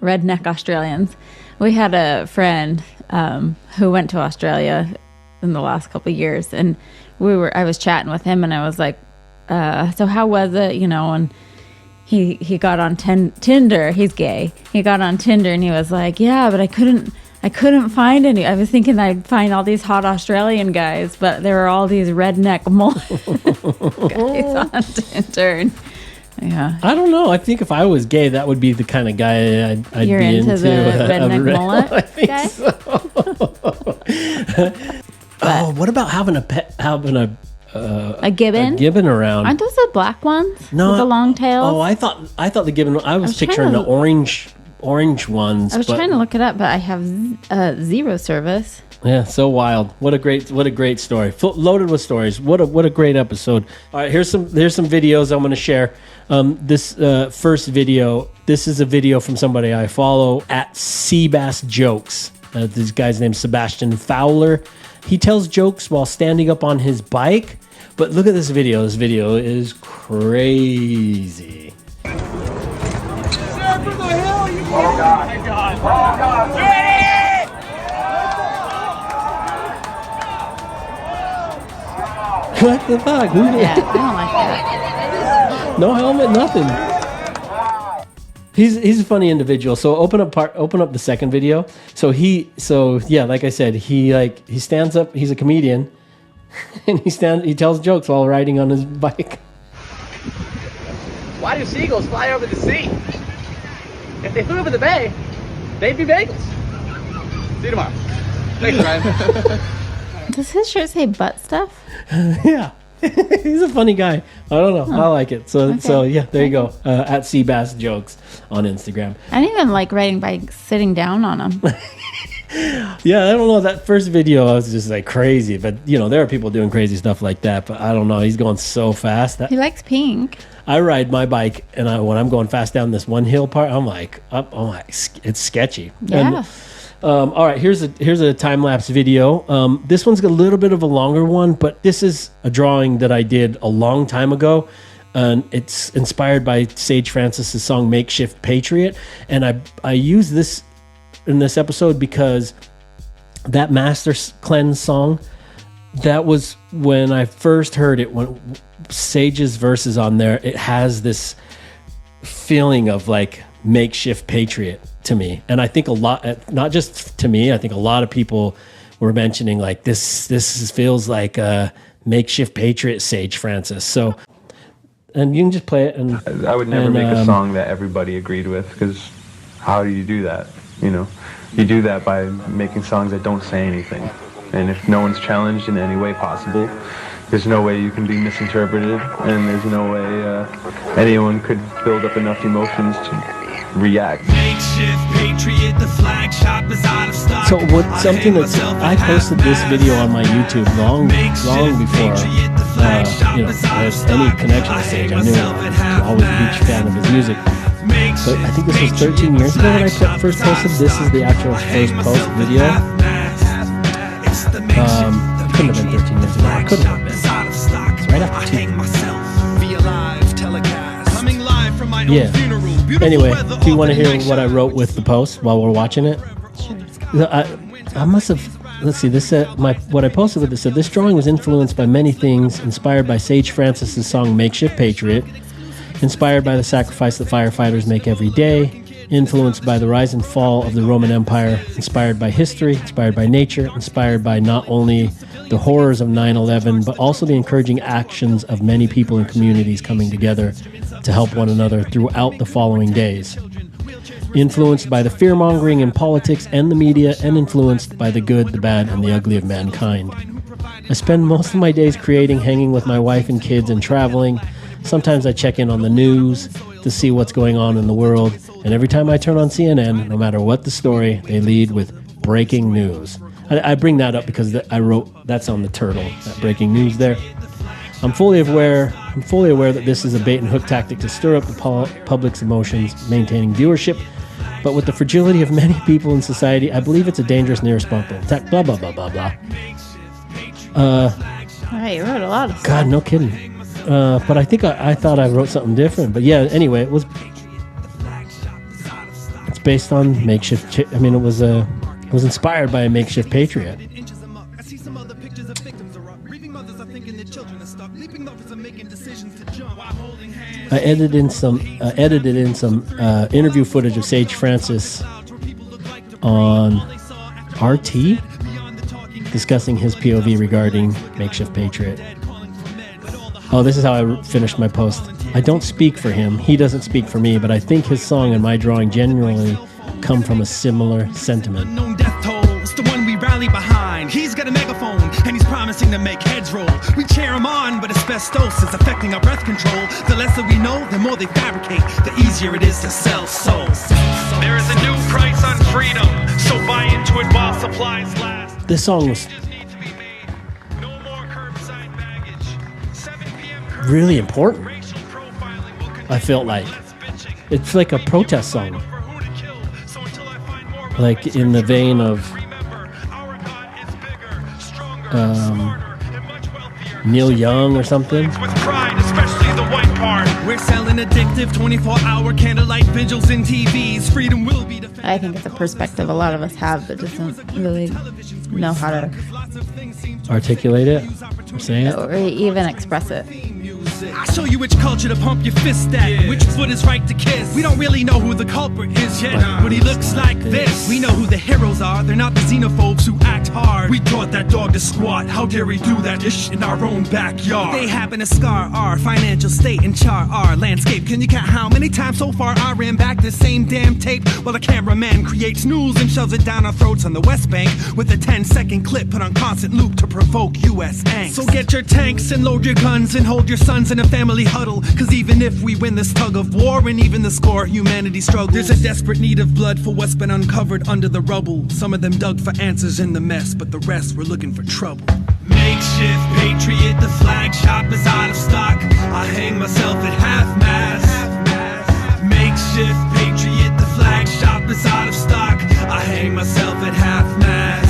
redneck Australians. We had a friend who went to Australia in the last couple of years, and I was chatting with him, and I was like, so how was it? And he got on Tinder. He's gay. He got on Tinder, and he was like, yeah, but I couldn't find any. I was thinking I'd find all these hot Australian guys, but there were all these redneck guys on Tinder. And, I don't know. I think if I was gay, that would be the kind of guy I'd You're be into the redneck mullet I think guy? So. What about having a gibbon? A gibbon around? Aren't those the black ones? No, with the long tails. Oh, I thought the gibbon. I was picturing the orange ones. I was trying to look it up, but I have zero service. Yeah, so wild. What a great story. Loaded with stories. What a great episode. All right, here's some videos I'm going to share. This first video. This is a video from somebody I follow at Seabass Jokes. This guy's named Sebastian Fowler. He tells jokes while standing up on his bike. But look at this video. This video is crazy. What the fuck? Who did? Yeah, I don't like that. No helmet, nothing. He's a funny individual. So open up the second video. So like I said, he stands up. He's a comedian, and he tells jokes while riding on his bike. Why do seagulls fly over the sea? If they flew over the bay, they'd be bagels. See you tomorrow. Thanks, Ryan. Does his shirt say butt stuff? Yeah. He's a funny guy. I don't know. I like it. So there you go. At Seabass Jokes on Instagram. I didn't even like riding bikes sitting down on them. Yeah, I don't know. That first video, I was just like crazy. But, there are people doing crazy stuff like that. But I don't know. He's going so fast. He likes pink. I ride my bike, and when I'm going fast down this one hill part, I'm like, it's sketchy. Yeah. And, all right, here's a time-lapse video. This one's a little bit of a longer one, but this is a drawing that I did a long time ago, and it's inspired by Sage Francis's song "Makeshift Patriot." And I use this in this episode because that Master Cleanse song, that was when I first heard it, when Sage's verses on there, it has this feeling of like makeshift patriot to me. And I think a lot, not just to me, I think a lot of people were mentioning like this feels like a makeshift patriot, Sage Francis. So, and you can just play it. And I would never make a song that everybody agreed with, because how do you do that? You know, you do that by making songs that don't say anything. And if no one's challenged in any way possible, there's no way you can be misinterpreted, and there's no way anyone could build up enough emotions to react. So what? Something that's I posted this video on my YouTube long before you know, there's any connection to Sage. I knew I was always a huge fan of his music. But I think this was 13 years ago when I first posted. This is the actual first post video. Couldn't have been 13 years ago. It couldn't have been. It's right after 2. Yeah. Anyway, do you want to hear what I wrote with the post while we're watching it? Sure. I must have. Let's see. This what I posted with it said, this drawing was influenced by many things, inspired by Sage Francis's song "Makeshift Patriot," inspired by the sacrifice that firefighters make every day, influenced by the rise and fall of the Roman Empire, inspired by history, inspired by nature, inspired by not only the horrors of 9/11, but also the encouraging actions of many people and communities coming together to help one another throughout the following days. Influenced by the fear-mongering in politics and the media, and influenced by the good, the bad, and the ugly of mankind. I spend most of my days creating, hanging with my wife and kids, and traveling. Sometimes I check in on the news to see what's going on in the world, and every time I turn on CNN, no matter what the story, they lead with breaking news. I bring that up because I wrote that's on the turtle, that breaking news there. I'm fully aware that this is a bait and hook tactic to stir up the public's emotions, maintaining viewership. But with the fragility of many people in society, I believe it's a dangerous and irresponsible attack. Blah blah blah blah blah. All right, you wrote a lot of stuff. God, no kidding. But I think I thought I wrote something different. But yeah, anyway, it's based on makeshift. It was inspired by a makeshift patriot. I edited in some interview footage of Sage Francis on RT, discussing his POV regarding makeshift patriot. Oh, this is how I finished my post. I don't speak for him. He doesn't speak for me, but I think his song and my drawing genuinely come from a similar sentiment. The one we rally behind. He's got a megaphone and he's promising to make heads roll. We cheer him on, but asbestos is affecting our breath control. The less that we know, the more they fabricate, the easier it is to sell souls. There is a new price on freedom, so buy into it while supplies last. This song was really important. I felt like it's like a protest song, like in the vein of Neil Young or something. With pride, especially the white part. We're selling addictive 24-hour candlelight vigils in TVs. Freedom will be defended. I think it's a perspective a lot of us have that doesn't really know how to articulate it or say it or even express it. I'll show you which culture to pump your fist at, which foot is right to kiss. We don't really know who the culprit is yet, but he looks like this. We know who the heroes are, they're not the xenophobes who act hard. We taught that dog to squat, how dare we do that ish in our own backyard. They happen to scar our financial state and char our landscape. Can you count how many times so far I ran back the same damn tape? While the cameraman creates news and shoves it down our throats on the West Bank with a 10-second clip put on constant loop to provoke US angst. So get your tanks and load your guns and hold your sons in a family huddle, cause even if we win this tug of war and even the score, humanity struggles. There's a desperate need of blood for what's been uncovered under the rubble. Some of them dug for answers in the mess, but the rest were looking for trouble. Makeshift patriot, the flag shop is out of stock. I hang myself at half-mast. Makeshift patriot, the flag shop is out of stock. I hang myself at half-mast.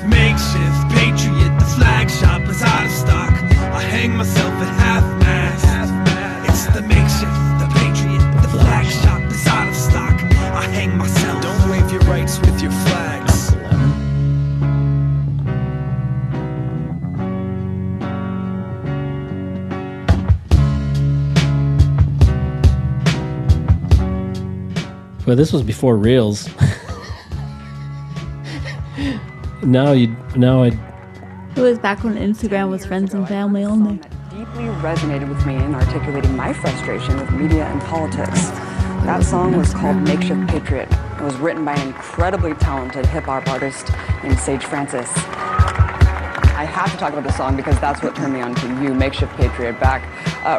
Makeshift patriot, the flag shop is out of stock. I hang myself at half-mast. It's the makeshift, the patriot, the flag shop is out of stock. I hang myself. Don't wave your right Well, this was before Reels. Now I. It was back when Instagram was friends and family only. Deeply resonated with me in articulating my frustration with media and politics. That song was called Makeshift Patriot. It was written by an incredibly talented hip-hop artist named Sage Francis. I have to talk about this song because that's what turned me on to you, Makeshift Patriot, back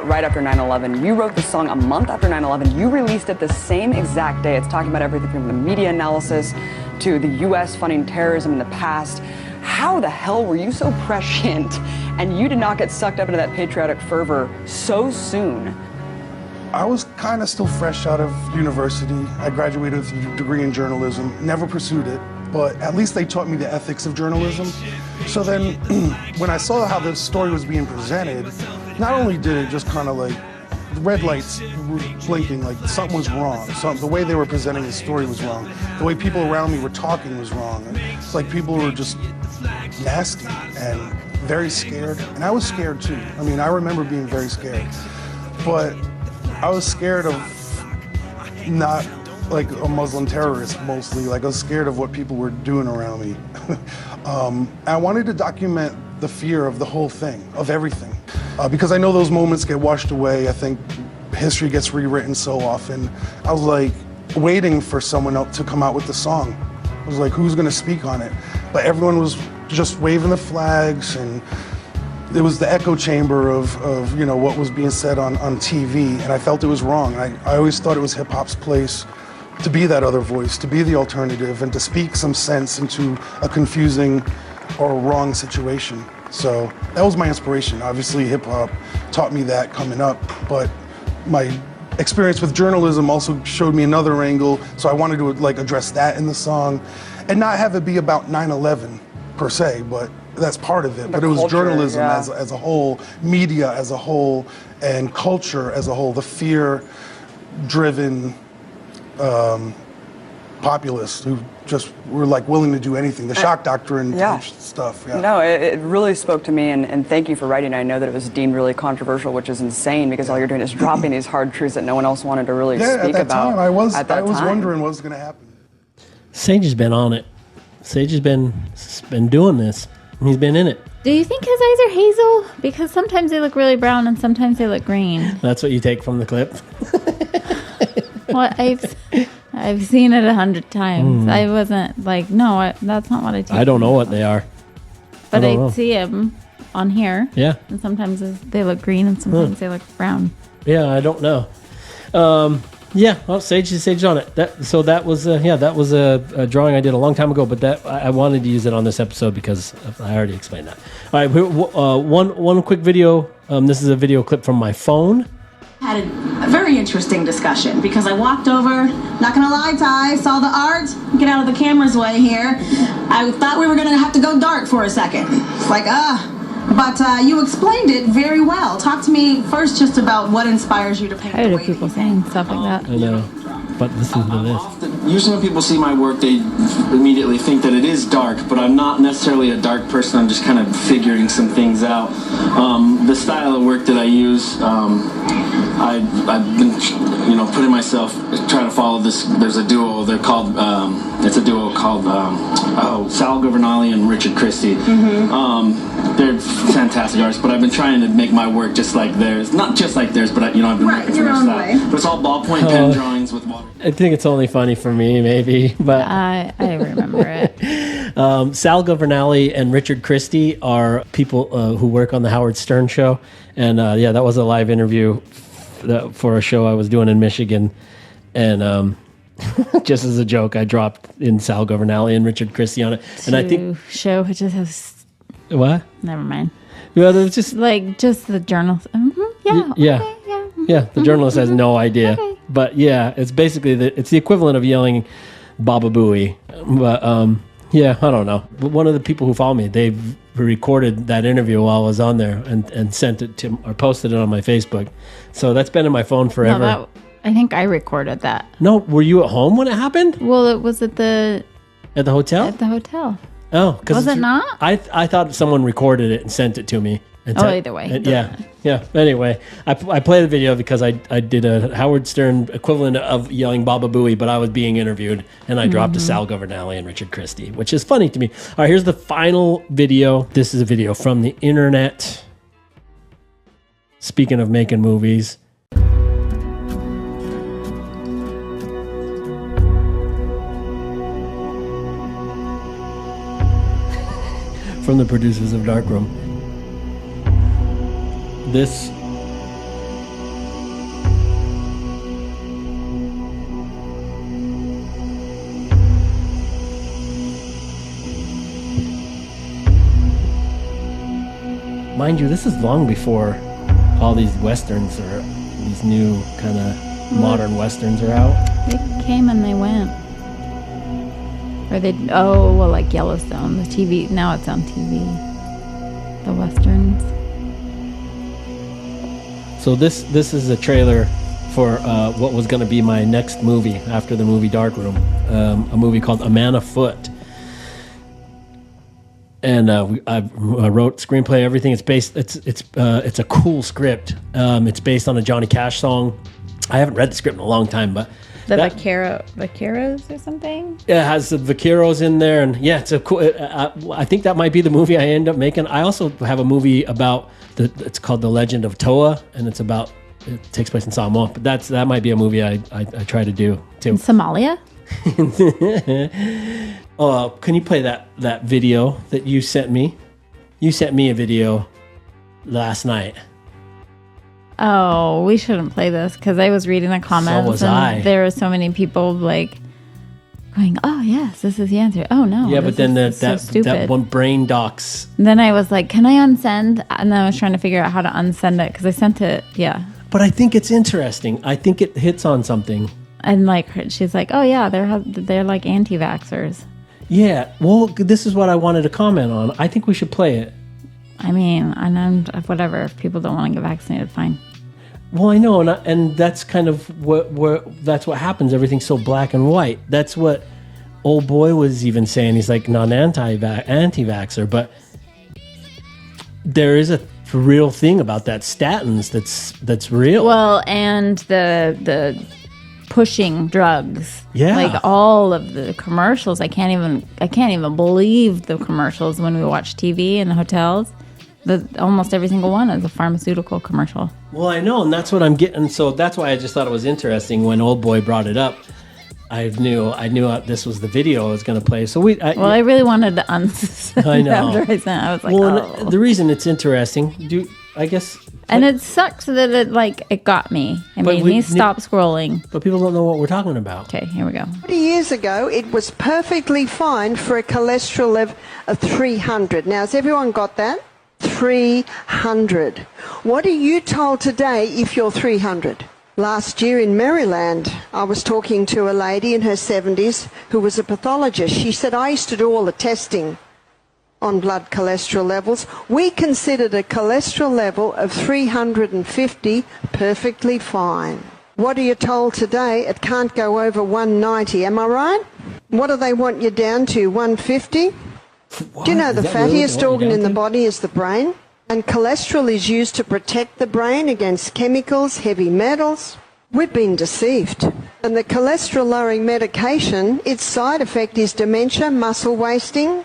right after 9/11. You wrote the song a month after 9/11. You released it the same exact day. It's talking about everything from the media analysis to the U.S. funding terrorism in the past. How the hell were you so prescient and you did not get sucked up into that patriotic fervor so soon? I was kind of still fresh out of university. I graduated with a degree in journalism, never pursued it, but at least they taught me the ethics of journalism. So then when I saw how the story was being presented, not only did it just kind of like, the red lights were blinking, like something was wrong. The way they were presenting the story was wrong. The way people around me were talking was wrong. It's like people were just nasty and very scared. And I was scared too. I mean, I remember being very scared. But I was scared of not like a Muslim terrorist mostly. Like I was scared of what people were doing around me. I wanted to document the fear of the whole thing, of everything. Because I know those moments get washed away. I think history gets rewritten so often. I was like waiting for someone else to come out with the song. I was like, who's gonna speak on it? But everyone was just waving the flags, and it was the echo chamber of you know, what was being said on TV, and I felt it was wrong. I always thought it was hip hop's place to be that other voice, to be the alternative, and to speak some sense into a confusing or wrong situation. So that was my inspiration. Obviously, hip hop taught me that coming up, but my experience with journalism also showed me another angle. So I wanted to like address that in the song, and not have it be about 9/11 per se, but that's part of it. But it was culture, journalism as a whole, media as a whole, and culture as a whole. The fear-driven populists who just were like willing to do anything. The shock doctrine type stuff. Yeah. No, it really spoke to me, and thank you for writing. I know that it was deemed really controversial, which is insane because all you're doing is dropping these hard truths that no one else wanted to really speak at that about. Time, I was wondering what was going to happen. Sage has been on it. Sage has been doing this. He's been in it. Do you think his eyes are hazel? Because sometimes they look really brown and sometimes they look green. That's what you take from the clip? Well, I've seen it 100 times. I wasn't like, no, that's not what I take. I don't know what they are. But I see them on here. Yeah. And sometimes they look green and sometimes they look brown. Yeah, I don't know. Yeah, well, Sage is on it. That was a drawing I did a long time ago, but that I wanted to use it on this episode because I already explained that. All right, one quick video. This is a video clip from my phone. Had a very interesting discussion because I walked over, not gonna lie, Ty, saw the art, get out of the camera's way here. I thought we were gonna have to go dark for a second. It's like, but you explained it very well. Talk to me first just about what inspires you to paint. Tired of people saying stuff like that. I know, but listen to this. Usually when people see my work, they immediately think that it is dark, but I'm not necessarily a dark person. I'm just kind of figuring some things out. The style of work that I use, I've been, putting myself, trying to follow this. There's a duo. They're called. It's a duo called Sal Governale and Richard Christie. They're fantastic artists, but I've been trying to make my work just like theirs. Not just like theirs, but I've been working for their style. But it's all ballpoint pen drawings with water. I think it's only funny for me, maybe, but I remember it. Sal Governale and Richard Christie are people who work on the Howard Stern show, and that was a live interview for a show I was doing in Michigan, and just as a joke, I dropped in Sal Governale and Richard Christie on it, and I think show which has what? Never mind. Well, it's just the journalist. The journalist has no idea. Okay. But yeah, it's basically it's the equivalent of yelling Baba Booey. But I don't know. But one of the people who follow me, they've recorded that interview while I was on there and sent it to or posted it on my Facebook. So that's been in my phone forever. No, I think I recorded that. No, were you at home when it happened? Well, it was at the hotel. At the hotel. Oh, because was it not? I thought someone recorded it and sent it to me. Either way. Yeah. Anyway, I play the video because I did a Howard Stern equivalent of yelling Baba Booey, but I was being interviewed, and I dropped to Sal Governale and Richard Christie, which is funny to me. All right, here's the final video. This is a video from the internet. Speaking of making movies. From the producers of Darkroom. This mind you, this is long before all these westerns or these new kind of modern westerns are out. They came and they went. Or like Yellowstone, the TV. Now it's on TV. The westerns. So this is a trailer for what was going to be my next movie after the movie Darkroom, a movie called A Man Afoot. And I wrote screenplay, everything. It's based. It's a cool script. It's based on a Johnny Cash song. I haven't read the script in a long time, but Vaqueros or something. Yeah, it has the Vaqueros in there, and yeah, it's a cool. I think that might be the movie I end up making. I also have a movie about it's called The Legend of Toa, and it takes place in Samoa. But that might be a movie I try to do too. In Somalia. Can you play that video that you sent me? You sent me a video last night. Oh, we shouldn't play this because I was reading the comments. So was and I. There were so many people like going, "Oh yes, this is the answer." Oh no, yeah, but then so that one brain docs. And then I was like, "Can I unsend?" And then I was trying to figure out how to unsend it because I sent it. Yeah. But I think it's interesting. I think it hits on something. And like she's like, "Oh yeah, they're like anti-vaxxers." Yeah. Well, this is what I wanted to comment on. I think we should play it. I mean, and whatever. If people don't want to get vaccinated, fine. Well, I know, and that's kind of that's what happens. Everything's so black and white. That's what OldBoy was even saying. He's like not anti-vaxxer, but there is a real thing about that statins that's real. Well, and the pushing drugs. Yeah. Like all of the commercials. I can't even believe the commercials when we watch TV in the hotels. Almost every single one is a pharmaceutical commercial. Well, I know, and that's what I'm getting. So that's why I just thought it was interesting when OldBoy brought it up. I knew this was the video I was going to play. So I really wanted to unsend I know. after I sent. I was like, the reason it's interesting, I guess. And it sucks that it got me. It made me stop scrolling. But people don't know what we're talking about. Okay, here we go. 40 years ago, it was perfectly fine for a cholesterol level of 300. Now, has everyone got that? 300. What are you told today if you're 300? Last year in Maryland, I was talking to a lady in her 70s who was a pathologist. She said, I used to do all the testing on blood cholesterol levels. We considered a cholesterol level of 350 perfectly fine. What are you told today? It can't go over 190. Am I right? What do they want you down to? 150? Do you know the fattiest organ in the body is the brain? And cholesterol is used to protect the brain against chemicals, heavy metals. We've been deceived. And the cholesterol-lowering medication, its side effect is dementia, muscle wasting,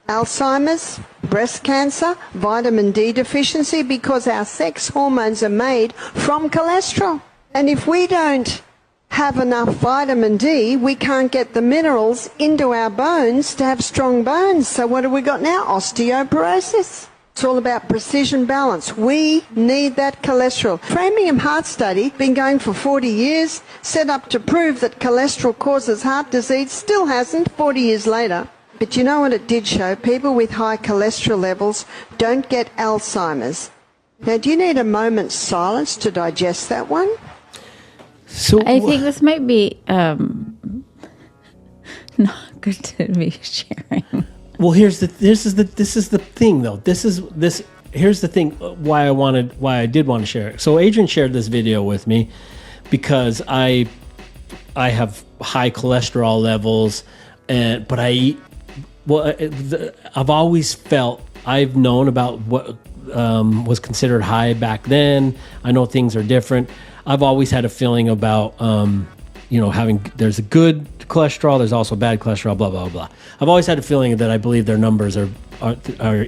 Alzheimer's, breast cancer, vitamin D deficiency, because our sex hormones are made from cholesterol. And if we don't have enough vitamin D, we can't get the minerals into our bones to have strong bones. So what have we got now? Osteoporosis. It's all about precision balance. We need that cholesterol. Framingham Heart Study, been going for 40 years, set up to prove that cholesterol causes heart disease, still hasn't 40 years later. But you know what it did show? People with high cholesterol levels don't get Alzheimer's. Now, do you need a moment's silence to digest that one? So I think this might be not good to be sharing. Well, this is the thing though. Here's the thing why I did want to share it. So Adrian shared this video with me because I have high cholesterol levels, but I eat. Well, I've always felt I've known about what was considered high back then. I know things are different. I've always had a feeling about, there's a good cholesterol, there's also bad cholesterol, blah, blah, blah. I've always had a feeling that I believe their numbers are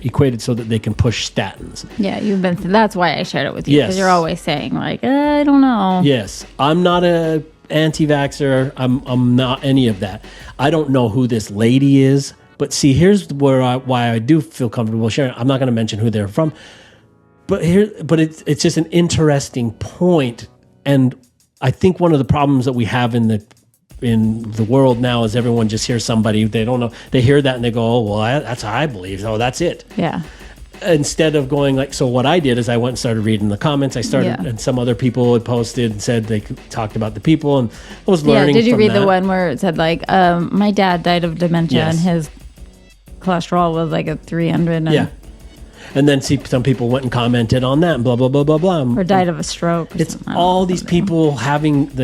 equated so that they can push statins. Yeah, that's why I shared it with you. Yes. Because you're always saying, like, I don't know. Yes. I'm not a anti-vaxxer. I'm not any of that. I don't know who this lady is. But see, here's why I do feel comfortable sharing. I'm not going to mention who they're from. But it's just an interesting point. And I think one of the problems that we have in the world now is everyone just hears somebody, they don't know, they hear that and they go, oh, well, that's how I believe. Oh, that's it. Yeah. Instead of going like, so what I did is I went and started reading the comments. And some other people had posted and said they talked about the people, and I was learning. Yeah, did you read that. the one where it said like, my dad died of dementia and his cholesterol was like a 300? Yeah. And then some people went and commented on that and blah, blah, blah, blah, blah. Or died of a stroke. It's all these people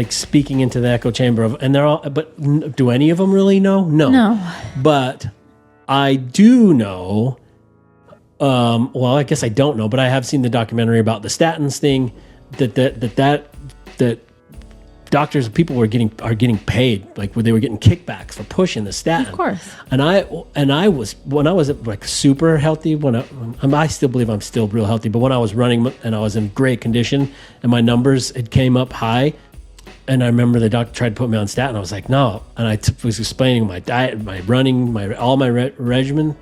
speaking into the echo chamber of, and they're all, but do any of them really know? No. But I do know, well, I guess I don't know, but I have seen the documentary about the statins thing, that doctors, people are getting paid, like they were getting kickbacks for pushing the statin. Of course. And I was, when I was like super healthy, I still believe I'm still real healthy, but when I was running and I was in great condition and my numbers, it came up high, and I remember the doctor tried to put me on statin. I was like, no. And I was explaining my diet, my running, all my regimen.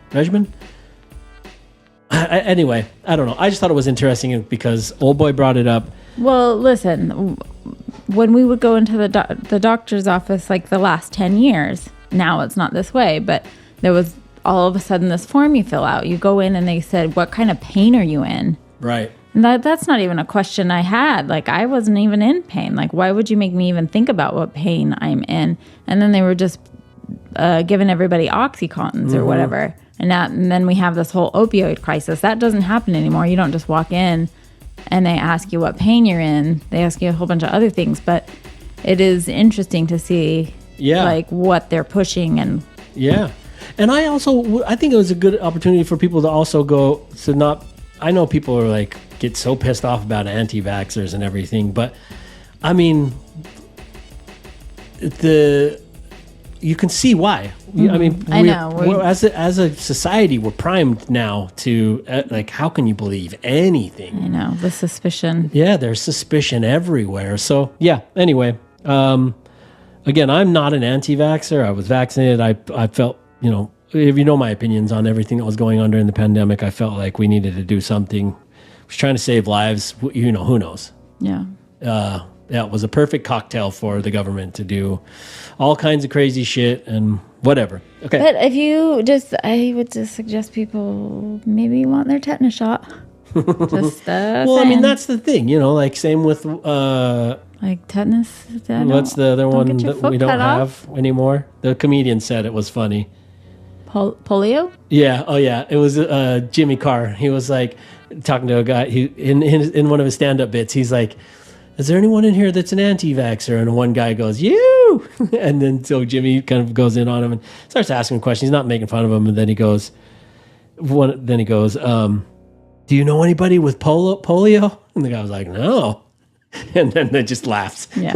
Anyway, I don't know. I just thought it was interesting because OldBoy brought it up. Well, listen, when we would go into the doctor's office, like the last 10 years, now it's not this way, but there was all of a sudden this form you fill out. You go in and they said, what kind of pain are you in? Right. And that's not even a question I had. Like, I wasn't even in pain. Like, why would you make me even think about what pain I'm in? And then they were just giving everybody Oxycontins or whatever. And then we have this whole opioid crisis. That doesn't happen anymore. You don't just walk in and they ask you what pain you're in. They ask you a whole bunch of other things. But it is interesting to see like what they're pushing. And and I think it was a good opportunity for people to also go to not, I know people are like, get so pissed off about anti-vaxxers and everything, but I mean, you can see why. I mean, I know. We're, as a society, we're primed now to like, how can you believe anything? I know, the suspicion. Yeah, there's suspicion everywhere. So yeah. Anyway, again, I'm not an anti-vaxxer. I was vaccinated. I felt, if you know my opinions on everything that was going on during the pandemic, I felt like we needed to do something. I was trying to save lives. Who knows? Yeah. It was a perfect cocktail for the government to do all kinds of crazy shit and whatever. Okay. But I would just suggest people maybe want their tetanus shot. Just well, I mean, that's the thing, like same with like tetanus. What's the other one that we don't have anymore? The comedian said it was funny. Polio? Yeah. Oh, yeah. It was Jimmy Carr. He was like talking to a guy. He in one of his stand-up bits. He's like, "Is there anyone in here that's an anti-vaxxer?" And one guy goes, "You!" And then so Jimmy kind of goes in on him and starts asking him questions. He's not making fun of him. And then he goes, "Do you know anybody with polio?" And the guy was like, "No." And then they just laughs. Yeah.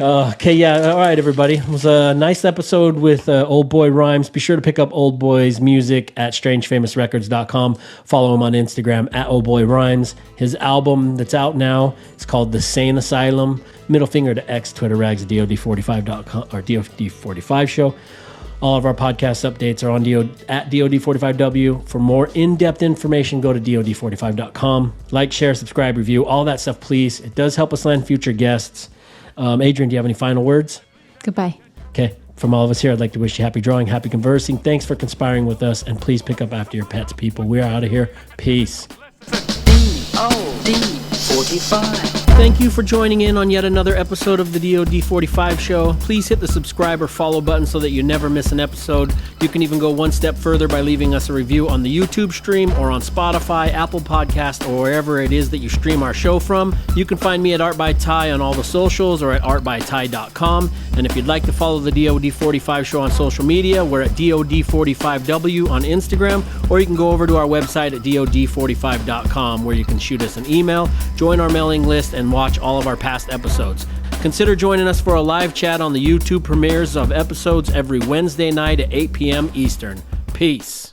Okay, yeah. All right, everybody. It was a nice episode with OldBoy Rhymes. Be sure to pick up OldBoy's music at strangefamousrecords.com. Follow him on Instagram at OldBoy Rhymes. His album that's out now, it's called The Sane Asylum. Middle finger to X, Twitter rags, DOD45.com or DOD45 Show. All of our podcast updates are on at DOD45W. For more in-depth information, go to DOD45.com. Like, share, subscribe, review, all that stuff, please. It does help us land future guests. Adrian, do you have any final words? Goodbye. Okay. From all of us here, I'd like to wish you happy drawing, happy conversing. Thanks for conspiring with us, and please pick up after your pets, people. We're out of here. Peace. DOD45. Thank you for joining in on yet another episode of the DOD45 Show. Please hit the subscribe or follow button so that you never miss an episode. You can even go one step further by leaving us a review on the YouTube stream or on Spotify, Apple Podcast, or wherever it is that you stream our show from. You can find me at Art by Ty on all the socials or at artbyty.com. And if you'd like to follow the DOD45 Show on social media, we're at DOD45W on Instagram, or you can go over to our website at DOD45.com where you can shoot us an email, join our mailing list, and watch all of our past episodes. Consider joining us for a live chat on the YouTube premieres of episodes every Wednesday night at 8 p.m. Eastern. Peace.